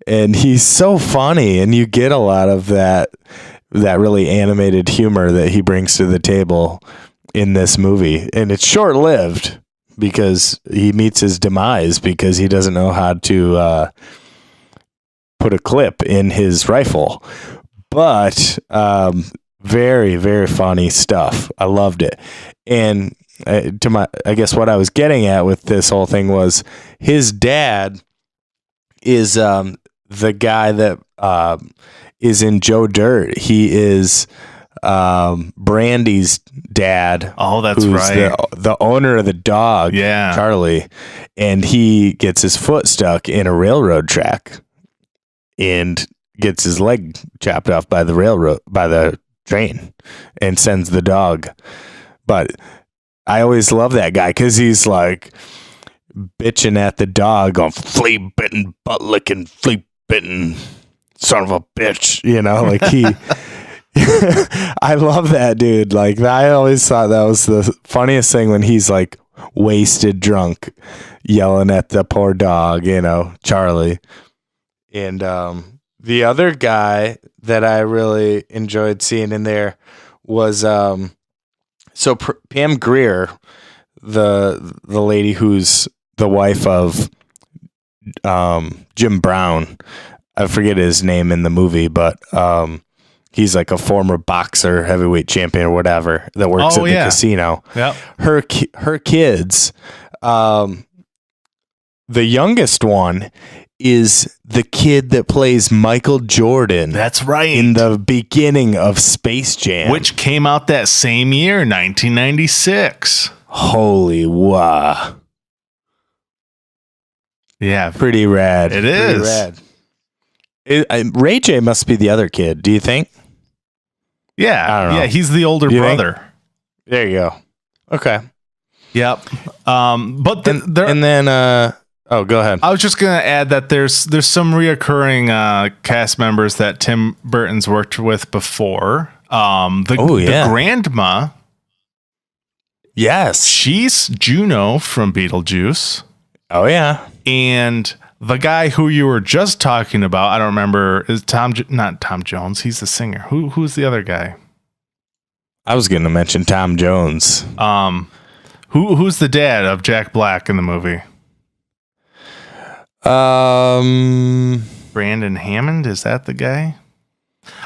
and he's so funny, and you get a lot of that really animated humor that he brings to the table in this movie. And it's short-lived because he meets his demise because he doesn't know how to put a clip in his rifle. But very, very funny stuff. I loved it. And I guess what I was getting at with this whole thing was his dad is the guy that is in Joe Dirt. He is Brandy's dad. Oh, that's right. The owner of the dog, Charlie. And he gets his foot stuck in a railroad track and gets his leg chopped off by the train and sends the dog. But I always love that guy because he's like bitching at the dog on flea bitten, butt licking, flea bitten son of a bitch, like he. I love that dude. Like, I always thought that was the funniest thing when he's like wasted drunk yelling at the poor dog, Charlie. And the other guy that I really enjoyed seeing in there was Pam Grier, the lady who's the wife of Jim Brown. I forget his name in the movie, but he's like a former boxer, heavyweight champion or whatever that works at the casino. Yep. Her kids, the youngest one is the kid that plays Michael Jordan. That's right. In the beginning of Space Jam. Which came out that same year, 1996. Holy wow. Yeah. Pretty rad. It is. Pretty rad. Ray J must be the other kid, do you think? Yeah. I don't know. Yeah, he's the older brother. Think? There you go. Okay. Yep. But then go ahead. I was just gonna add that there's some reoccurring cast members that Tim Burton's worked with before. The grandma. Yes. She's Juno from Beetlejuice. Oh yeah. And the guy who you were just talking about, I don't remember, is not Tom Jones. He's the singer. Who's the other guy? I was going to mention Tom Jones. Who's the dad of Jack Black in the movie? Brandon Hammond, is that the guy?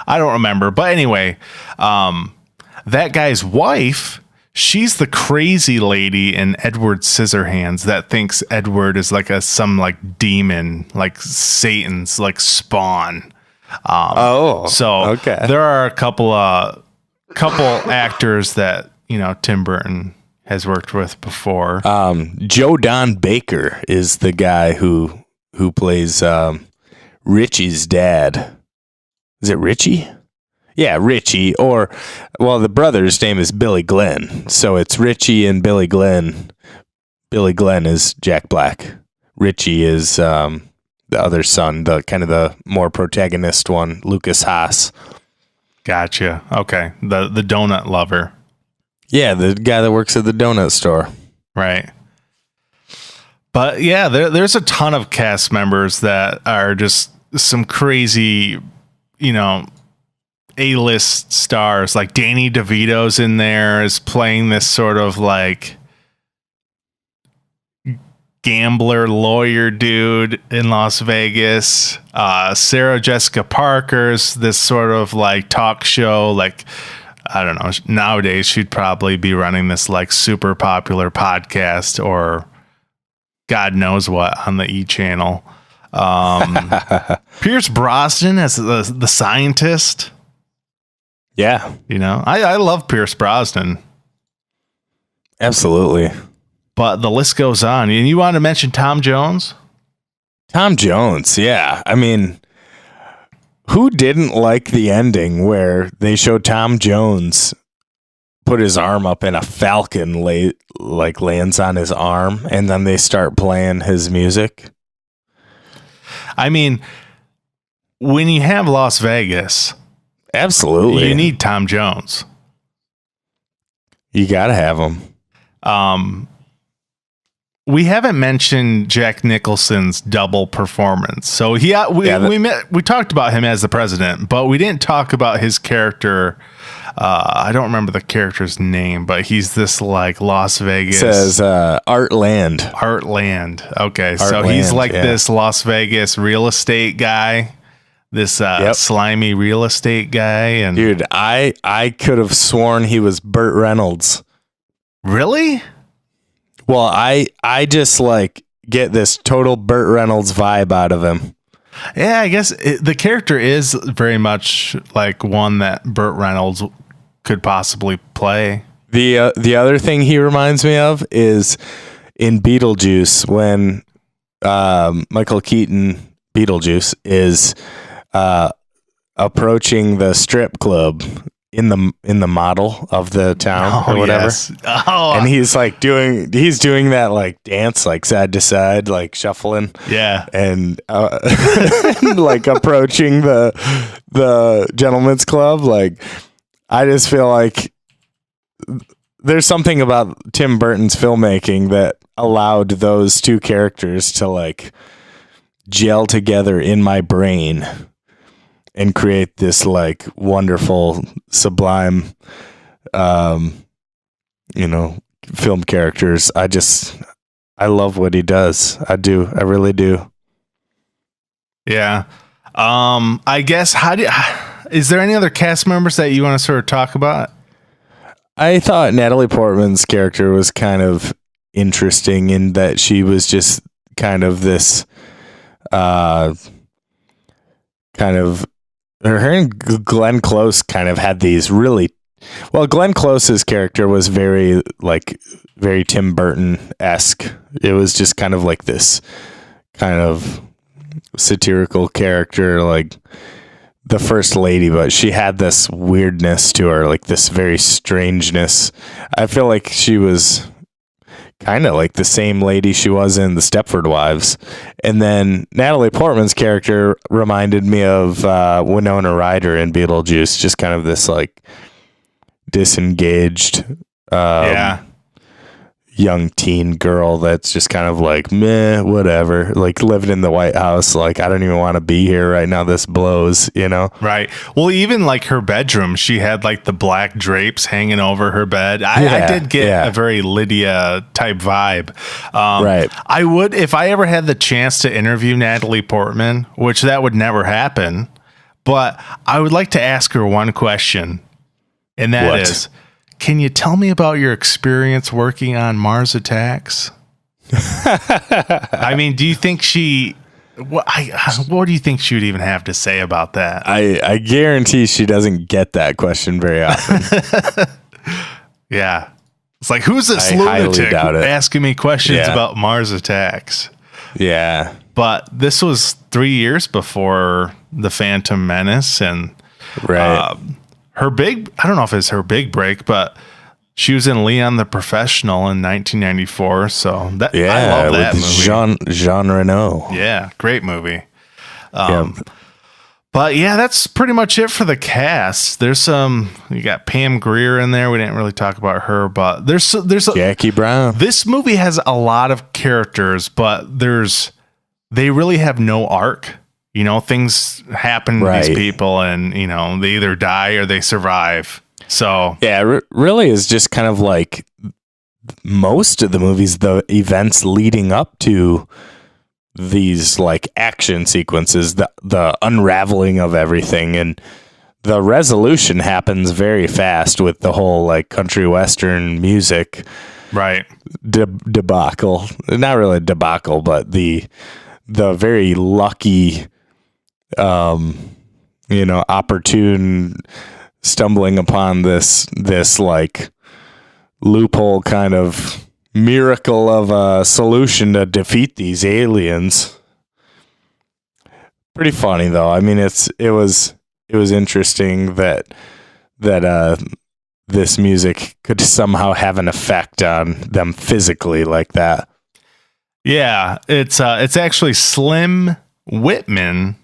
I don't remember, but anyway, that guy's wife, she's the crazy lady in Edward Scissorhands that thinks Edward is like some demon, like Satan's like spawn. Okay. There are a couple actors that Tim Burton has worked with before. Joe Don Baker is the guy who plays Richie's dad. Is it Richie? Yeah, Richie. Or, well, the brother's name is Billy Glenn. So it's Richie and Billy Glenn. Billy Glenn is Jack Black. Richie is the other son, the kind of the more protagonist one, Lucas Haas. Gotcha. Okay. The donut lover. Yeah, the guy that works at the donut store. Right. But yeah, there's a ton of cast members that are just some crazy, A-list stars. Like Danny DeVito's in there, is playing this sort of like gambler lawyer dude in Las Vegas. Sarah Jessica Parker's this sort of like talk show, like, I don't know, nowadays she'd probably be running this like super popular podcast or God knows what on the E! Channel. Pierce Brosnan as the scientist. Yeah. I love Pierce Brosnan. Absolutely. But the list goes on. And you want to mention Tom Jones? Tom Jones, yeah. I mean, who didn't like the ending where they show Tom Jones put his arm up and a falcon lands on his arm and then they start playing his music? I mean, when you have Las Vegas, absolutely, you need Tom Jones. You got to have him. We haven't mentioned Jack Nicholson's double performance. So we talked about him as the president, but we didn't talk about his character. I don't remember the character's name, but he's this like Las Vegas. It says Art Land. Okay, so he's like this Las Vegas real estate guy slimy real estate guy. And dude, I could have sworn he was Burt Reynolds. Really? Well, I just like get this total Burt Reynolds vibe out of him. Yeah, I guess the character is very much like one that Burt Reynolds could possibly play. The other thing he reminds me of is in Beetlejuice when Michael Keaton Beetlejuice is approaching the strip club in the model of the town or whatever. Yes. Oh, and he's doing that like dance, like side to side, like shuffling. Yeah. And like approaching the gentleman's club. Like, I just feel like there's something about Tim Burton's filmmaking that allowed those two characters to like gel together in my brain and create this like wonderful, sublime, film characters. I love what he does. I do. I really do. Yeah. I guess is there any other cast members that you want to sort of talk about? I thought Natalie Portman's character was kind of interesting in that she was just kind of this, her and Glenn Close kind of had these really, well, Glenn Close's character was very Tim Burton-esque. It was just kind of like this kind of satirical character, like the first lady, but she had this weirdness to her, like this very strangeness. I feel like she was kind of like the same lady she was in the Stepford Wives. And then Natalie Portman's character reminded me of Winona Ryder in Beetlejuice, just kind of this like disengaged young teen girl that's just kind of like meh, whatever, like living in the White House, like I don't even want to be here right now, this blows, Right. Well, even like her bedroom, she had like the black drapes hanging over her bed. I did get a very Lydia type vibe. Right. I would, if I ever had the chance to interview Natalie Portman, which that would never happen, but I would like to ask her one question, and that is, can you tell me about your experience working on Mars Attacks? I mean, do you think what do you think she would even have to say about that? I guarantee she doesn't get that question very often. Yeah. It's like, who's this lunatic asking me questions about Mars Attacks? Yeah. But this was 3 years before The Phantom Menace, and right. I don't know if it's her big break, but she was in Leon the Professional in 1994. So I love that movie. Jean Reno. Yeah, great movie. But yeah, that's pretty much it for the cast. There's you got Pam Grier in there. We didn't really talk about her, but there's Jackie Brown. This movie has a lot of characters, but they really have no arc. Things happen to these people, and they either die or they survive. So yeah, really is just kind of like most of the movies, the events leading up to these like action sequences, the unraveling of everything, and the resolution happens very fast with the whole like country western music, right? Debacle, not really a debacle, but the very lucky, opportune stumbling upon this like loophole kind of miracle of a solution to defeat these aliens. Pretty funny though. I mean, it was interesting that this music could somehow have an effect on them physically like that. Yeah, it's actually Slim Whitman.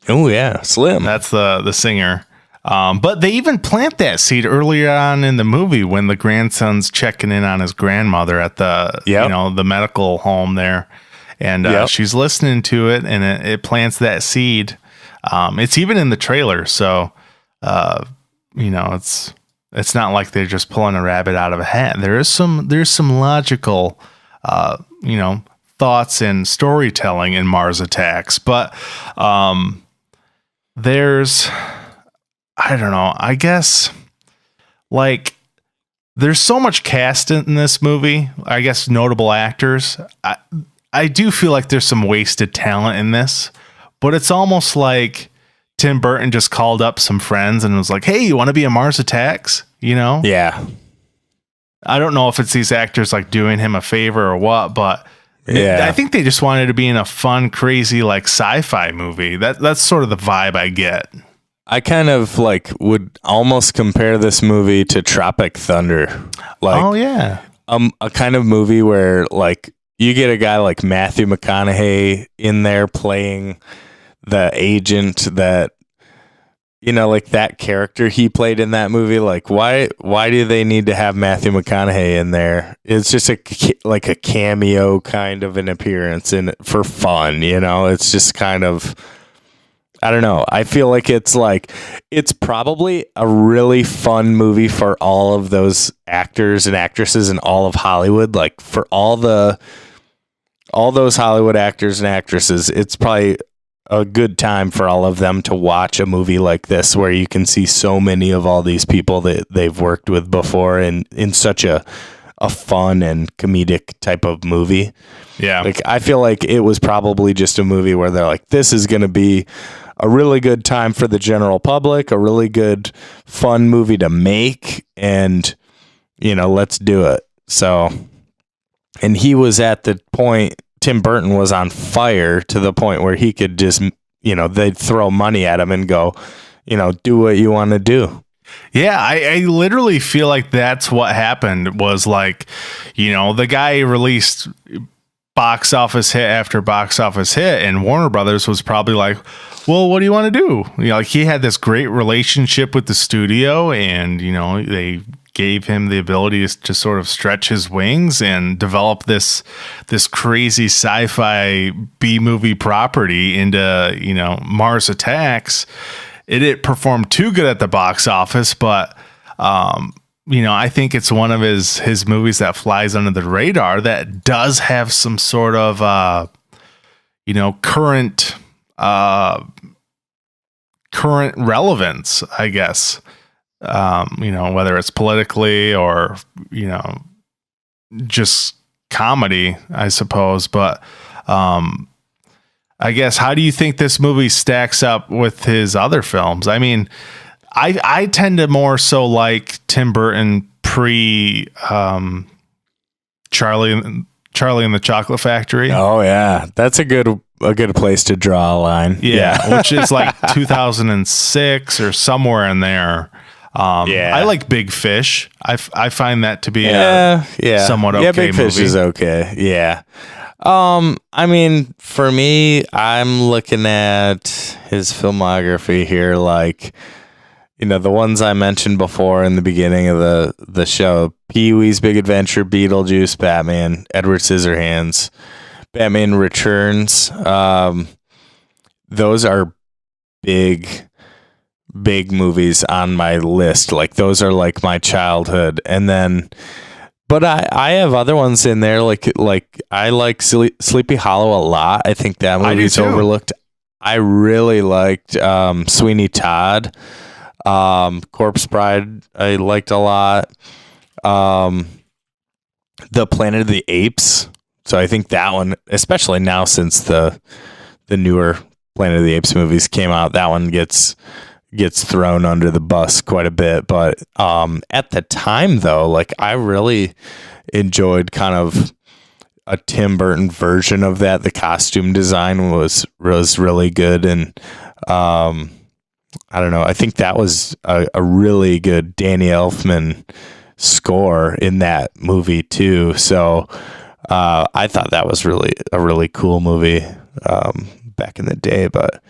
Oh yeah, Slim. That's the singer. But they even plant that seed earlier on in the movie when the grandson's checking in on his grandmother at the the medical home there, and she's listening to it, and it plants that seed. It's even in the trailer, so it's not like they're just pulling a rabbit out of a hat. There's some logical thoughts and storytelling in Mars Attacks, but there's, I don't know, I guess, like, there's so much cast in this movie. I guess notable actors. I do feel like there's some wasted talent in this, but it's almost like Tim Burton just called up some friends and was like, "Hey, you want to be in Mars Attacks?" You know? Yeah. I don't know if it's these actors like doing him a favor or what, but yeah, I think they just wanted to be in a fun, crazy, like sci-fi movie. That's sort of the vibe I get. I kind of like would almost compare this movie to Tropic Thunder. Like, oh yeah, a kind of movie where like you get a guy like Matthew McConaughey in there playing the agent that, you know, like that character he played in that movie. Like, why do they need to have Matthew McConaughey in there? It's just like a cameo kind of an appearance in for fun, you know. It's just kind of, I don't know. I feel like it's probably a really fun movie for all of those actors and actresses in all of Hollywood. Like for all those Hollywood actors and actresses, it's probably a good time for all of them to watch a movie like this, where you can see so many of all these people that they've worked with before, and in such a fun and comedic type of movie. Yeah. Like, I feel like it was probably just a movie where they're like, this is going to be a really good time for the general public, a really good, fun movie to make, and, you know, let's do it. So, and he was at the point, Tim Burton was on fire to the point where he could just, you know, they'd throw money at him and go, you know, do what you want to do. Yeah, I literally feel like that's what happened. Was like, you know, the guy released box office hit after box office hit, and Warner Brothers was probably like, well, what do you want to do? You know, like, he had this great relationship with the studio, and, you know, they gave him the ability to sort of stretch his wings and develop this crazy sci-fi B-movie property into, you know, Mars Attacks. It didn't perform too good at the box office, but you know, I think it's one of his movies that flies under the radar, that does have some sort of you know, current relevance, I guess. You know, whether it's politically or, you know, just comedy, I suppose. But I guess, how do you think this movie stacks up with his other films? I mean, I tend to more so like Tim Burton pre Charlie and the Chocolate Factory. Oh yeah, that's a good place to draw a line. Yeah. Which is like 2006 or somewhere in there. Yeah, I like Big Fish. I find that to be somewhat okay. Yeah, Big Fish movie. is okay. Yeah. I mean, for me, I'm looking at his filmography here, like, you know, the ones I mentioned before in the beginning of the show: Pee-wee's Big Adventure, Beetlejuice, Batman, Edward Scissorhands, Batman Returns. Those are big movies on my list. Like, those are like my childhood. And then, but I have other ones in there. Like I like Sleepy Hollow a lot. I think that movie's overlooked. I really liked Sweeney Todd. Corpse Bride I liked a lot. The Planet of the Apes. So I think that one, especially now since the newer Planet of the Apes movies came out, that one gets thrown under the bus quite a bit. But at the time, though, like, I really enjoyed kind of a Tim Burton version of that. The costume design was really good, and I don't know, I think that was a really good Danny Elfman score in that movie too. So I thought that was really a really cool movie back in the day. But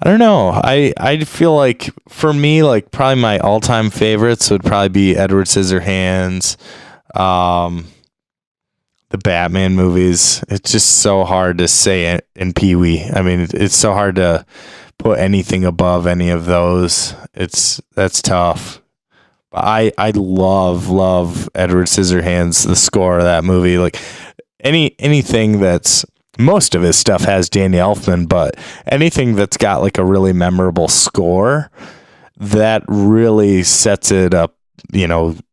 I don't know. I feel like, for me, like, probably my all-time favorites would probably be Edward Scissorhands, the Batman movies. It's just so hard to say it in Pee-wee. I mean, it's so hard to put anything above any of those. That's tough. But I love Edward Scissorhands, the score of that movie. Like, anything that's most of his stuff has Danny Elfman, but anything that's got like a really memorable score, that really sets it up,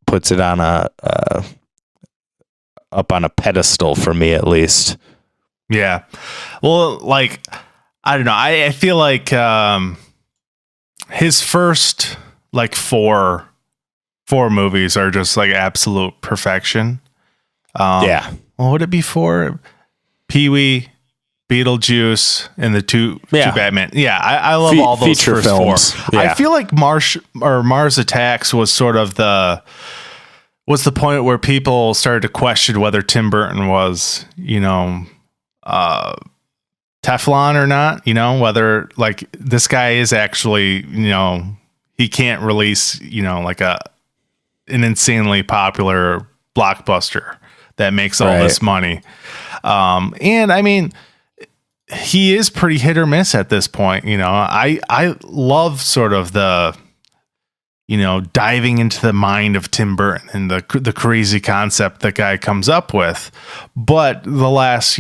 puts it on up on a pedestal for me, at least. Yeah. Well, like, I don't know. I feel like his first like four movies are just like absolute perfection. Yeah. Well, would it be four? Pee-wee, Beetlejuice, and the two Batman. Yeah, I love all those feature first films. four. Yeah. I feel like Mars Attacks was sort of the point where people started to question whether Tim Burton was, Teflon or not, whether like this guy is actually, he can't release, like an insanely popular blockbuster that makes all this money. And I mean, he is pretty hit or miss at this point. I love sort of the, diving into the mind of Tim Burton and the crazy concept that guy comes up with. But the last,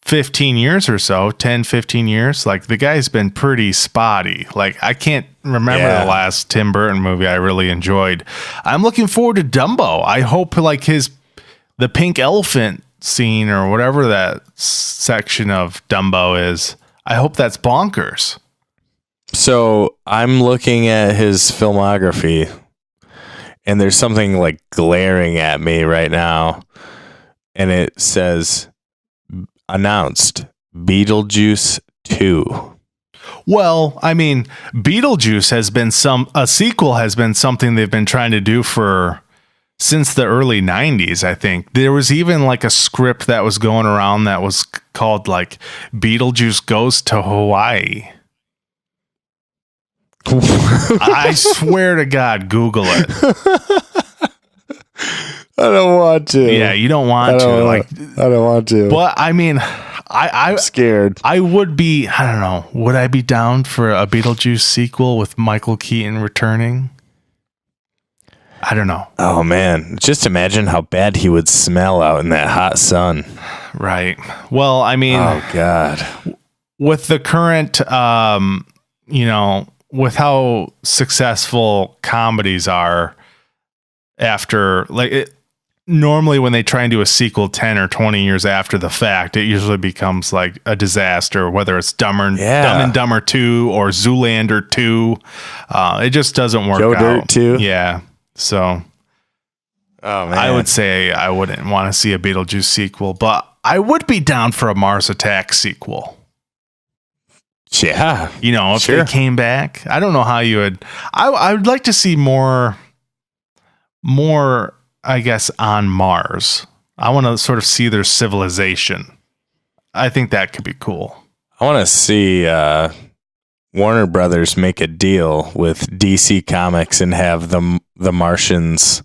15 years or so, 10, 15 years, like the guy's been pretty spotty. Like I can't remember the last Tim Burton movie I really enjoyed. I'm looking forward to Dumbo. I hope like the pink elephant scene or whatever that section of Dumbo is, I hope that's bonkers. So I'm looking at his filmography and there's something like glaring at me right now, and it says announced Beetlejuice 2. Well, I mean, Beetlejuice has been a sequel has been something they've been trying to do since the early 90s, I think. There was even like a script that was going around that was called like Beetlejuice Goes to Hawaii. I swear to God, Google it. I don't want to. Yeah, you don't want to. Like, I don't want to. But I mean, I'm scared. I would be. I don't know. Would I be down for a Beetlejuice sequel with Michael Keaton returning? I don't know. Oh man, just imagine how bad he would smell out in that hot sun. Right. Well, I mean, oh God. With the current, with how successful comedies are after, normally when they try and do a sequel 10 or 20 years after the fact, it usually becomes like a disaster, whether it's Dumb and Dumber 2 or Zoolander 2. It just doesn't work Joe out. Dirt 2? Yeah. So I would say I wouldn't want to see a Beetlejuice sequel, but I would be down for a Mars Attacks sequel. Yeah. If they came back, I don't know how you would. I would like to see more, I guess, on Mars. I want to sort of see their civilization. I think that could be cool. I want to see Warner Brothers make a deal with DC Comics and have the Martians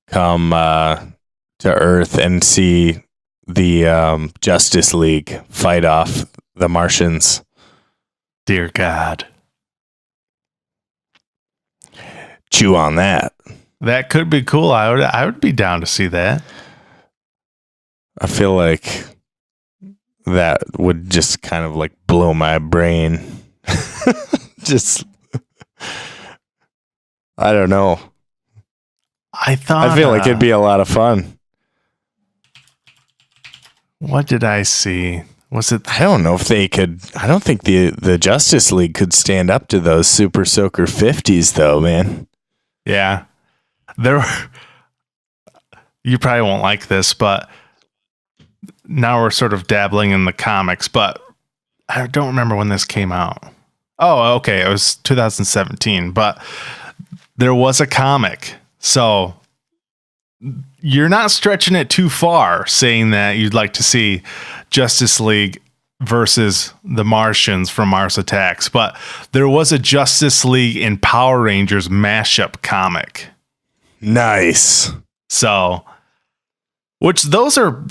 come to Earth and see the Justice League fight off the Martians. Dear God. Chew on that. That could be cool. I would be down to see that. I feel like that would just kind of like blow my brain. Just, I don't know. I feel like it'd be a lot of fun. What did I see? Was it? I don't know if they could. I don't think the Justice League could stand up to those Super Soaker 50s, though, man. Yeah, you probably won't like this, but now we're sort of dabbling in the comics. But I don't remember when this came out. Oh, okay, it was 2017. But there was a comic, so you're not stretching it too far, saying that you'd like to see Justice League versus the Martians from Mars Attacks, but there was a Justice League and Power Rangers mashup comic. Nice. So, which those are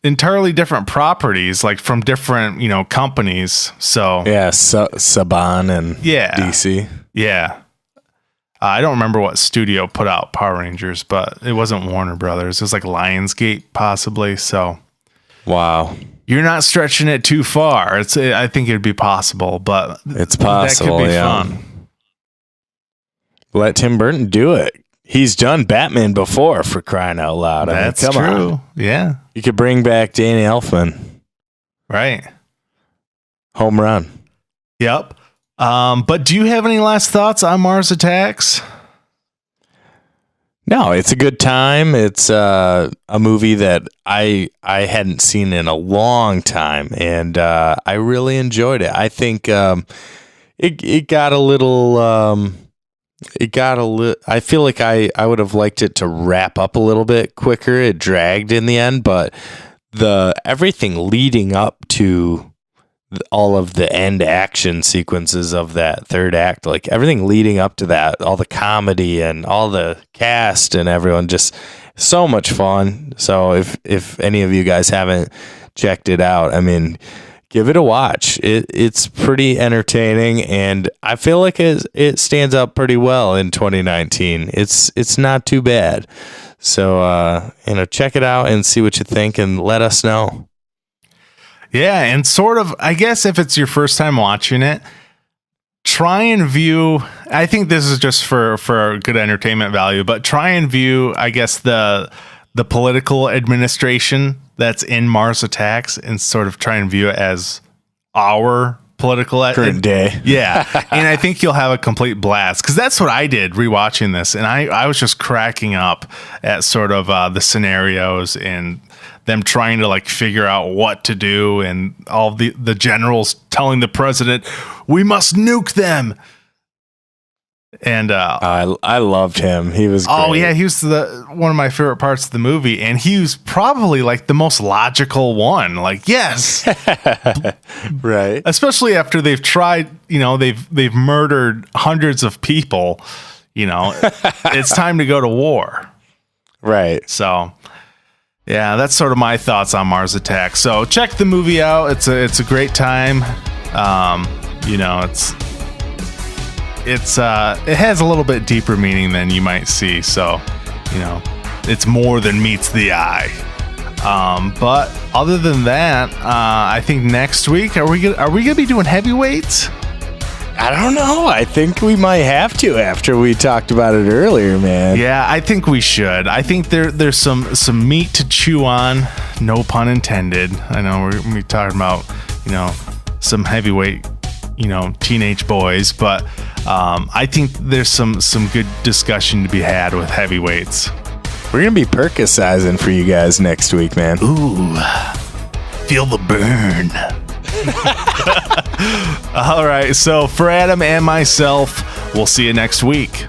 entirely different properties, like from different, companies. So yeah, Saban and DC. Yeah. I don't remember what studio put out Power Rangers, but it wasn't Warner Brothers. It was like Lionsgate, possibly. So, wow. you're not stretching it too far. I think it'd be possible, but it's possible. That could be fun. Let Tim Burton do it. He's done Batman before, for crying out loud. That's come true. On. Yeah. You could bring back Danny Elfman. Right. Home run. Yep. But do you have any last thoughts on Mars Attacks? No, it's a good time. It's a movie that I hadn't seen in a long time, and I really enjoyed it. I think it got a little. I feel like I would have liked it to wrap up a little bit quicker. It dragged in the end, but everything leading up to all of the end action sequences of that third act, like everything leading up to that, all the comedy and all the cast and everyone, just so much fun. So if any of you guys haven't checked it out, I mean, give it a watch. It's pretty entertaining, and I feel like it stands up pretty well in 2019. It's not too bad. So check it out and see what you think, and let us know. Yeah, and sort of, I guess if it's your first time watching it, try and view. I think this is just for good entertainment value, but try and view, I guess, the political administration that's in Mars Attacks, and sort of try and view it as our political current day. Yeah. And I think you'll have a complete blast, because that's what I did rewatching this, and I was just cracking up at sort of the scenarios and them trying to like figure out what to do, and all the generals telling the president, we must nuke them. And I loved him. He was great. Oh yeah, he was one of my favorite parts of the movie, and he was probably like the most logical one. Like, yes. Right. Especially after they've tried, they've murdered hundreds of people, it's time to go to war. Right. So yeah, that's sort of my thoughts on Mars Attacks. So check the movie out. It's a great time. It has a little bit deeper meaning than you might see. So, it's more than meets the eye. But other than that, I think next week are we gonna be doing heavyweights? I don't know. I think we might have to after we talked about it earlier, man. Yeah, I think we should. I think there's some meat to chew on. No pun intended. I know we're gonna be talking about some heavyweight teenage boys, but I think there's some good discussion to be had with heavyweights. We're gonna be Percocizing for you guys next week, man. Ooh, feel the burn. All right, so for Adam and myself, we'll see you next week.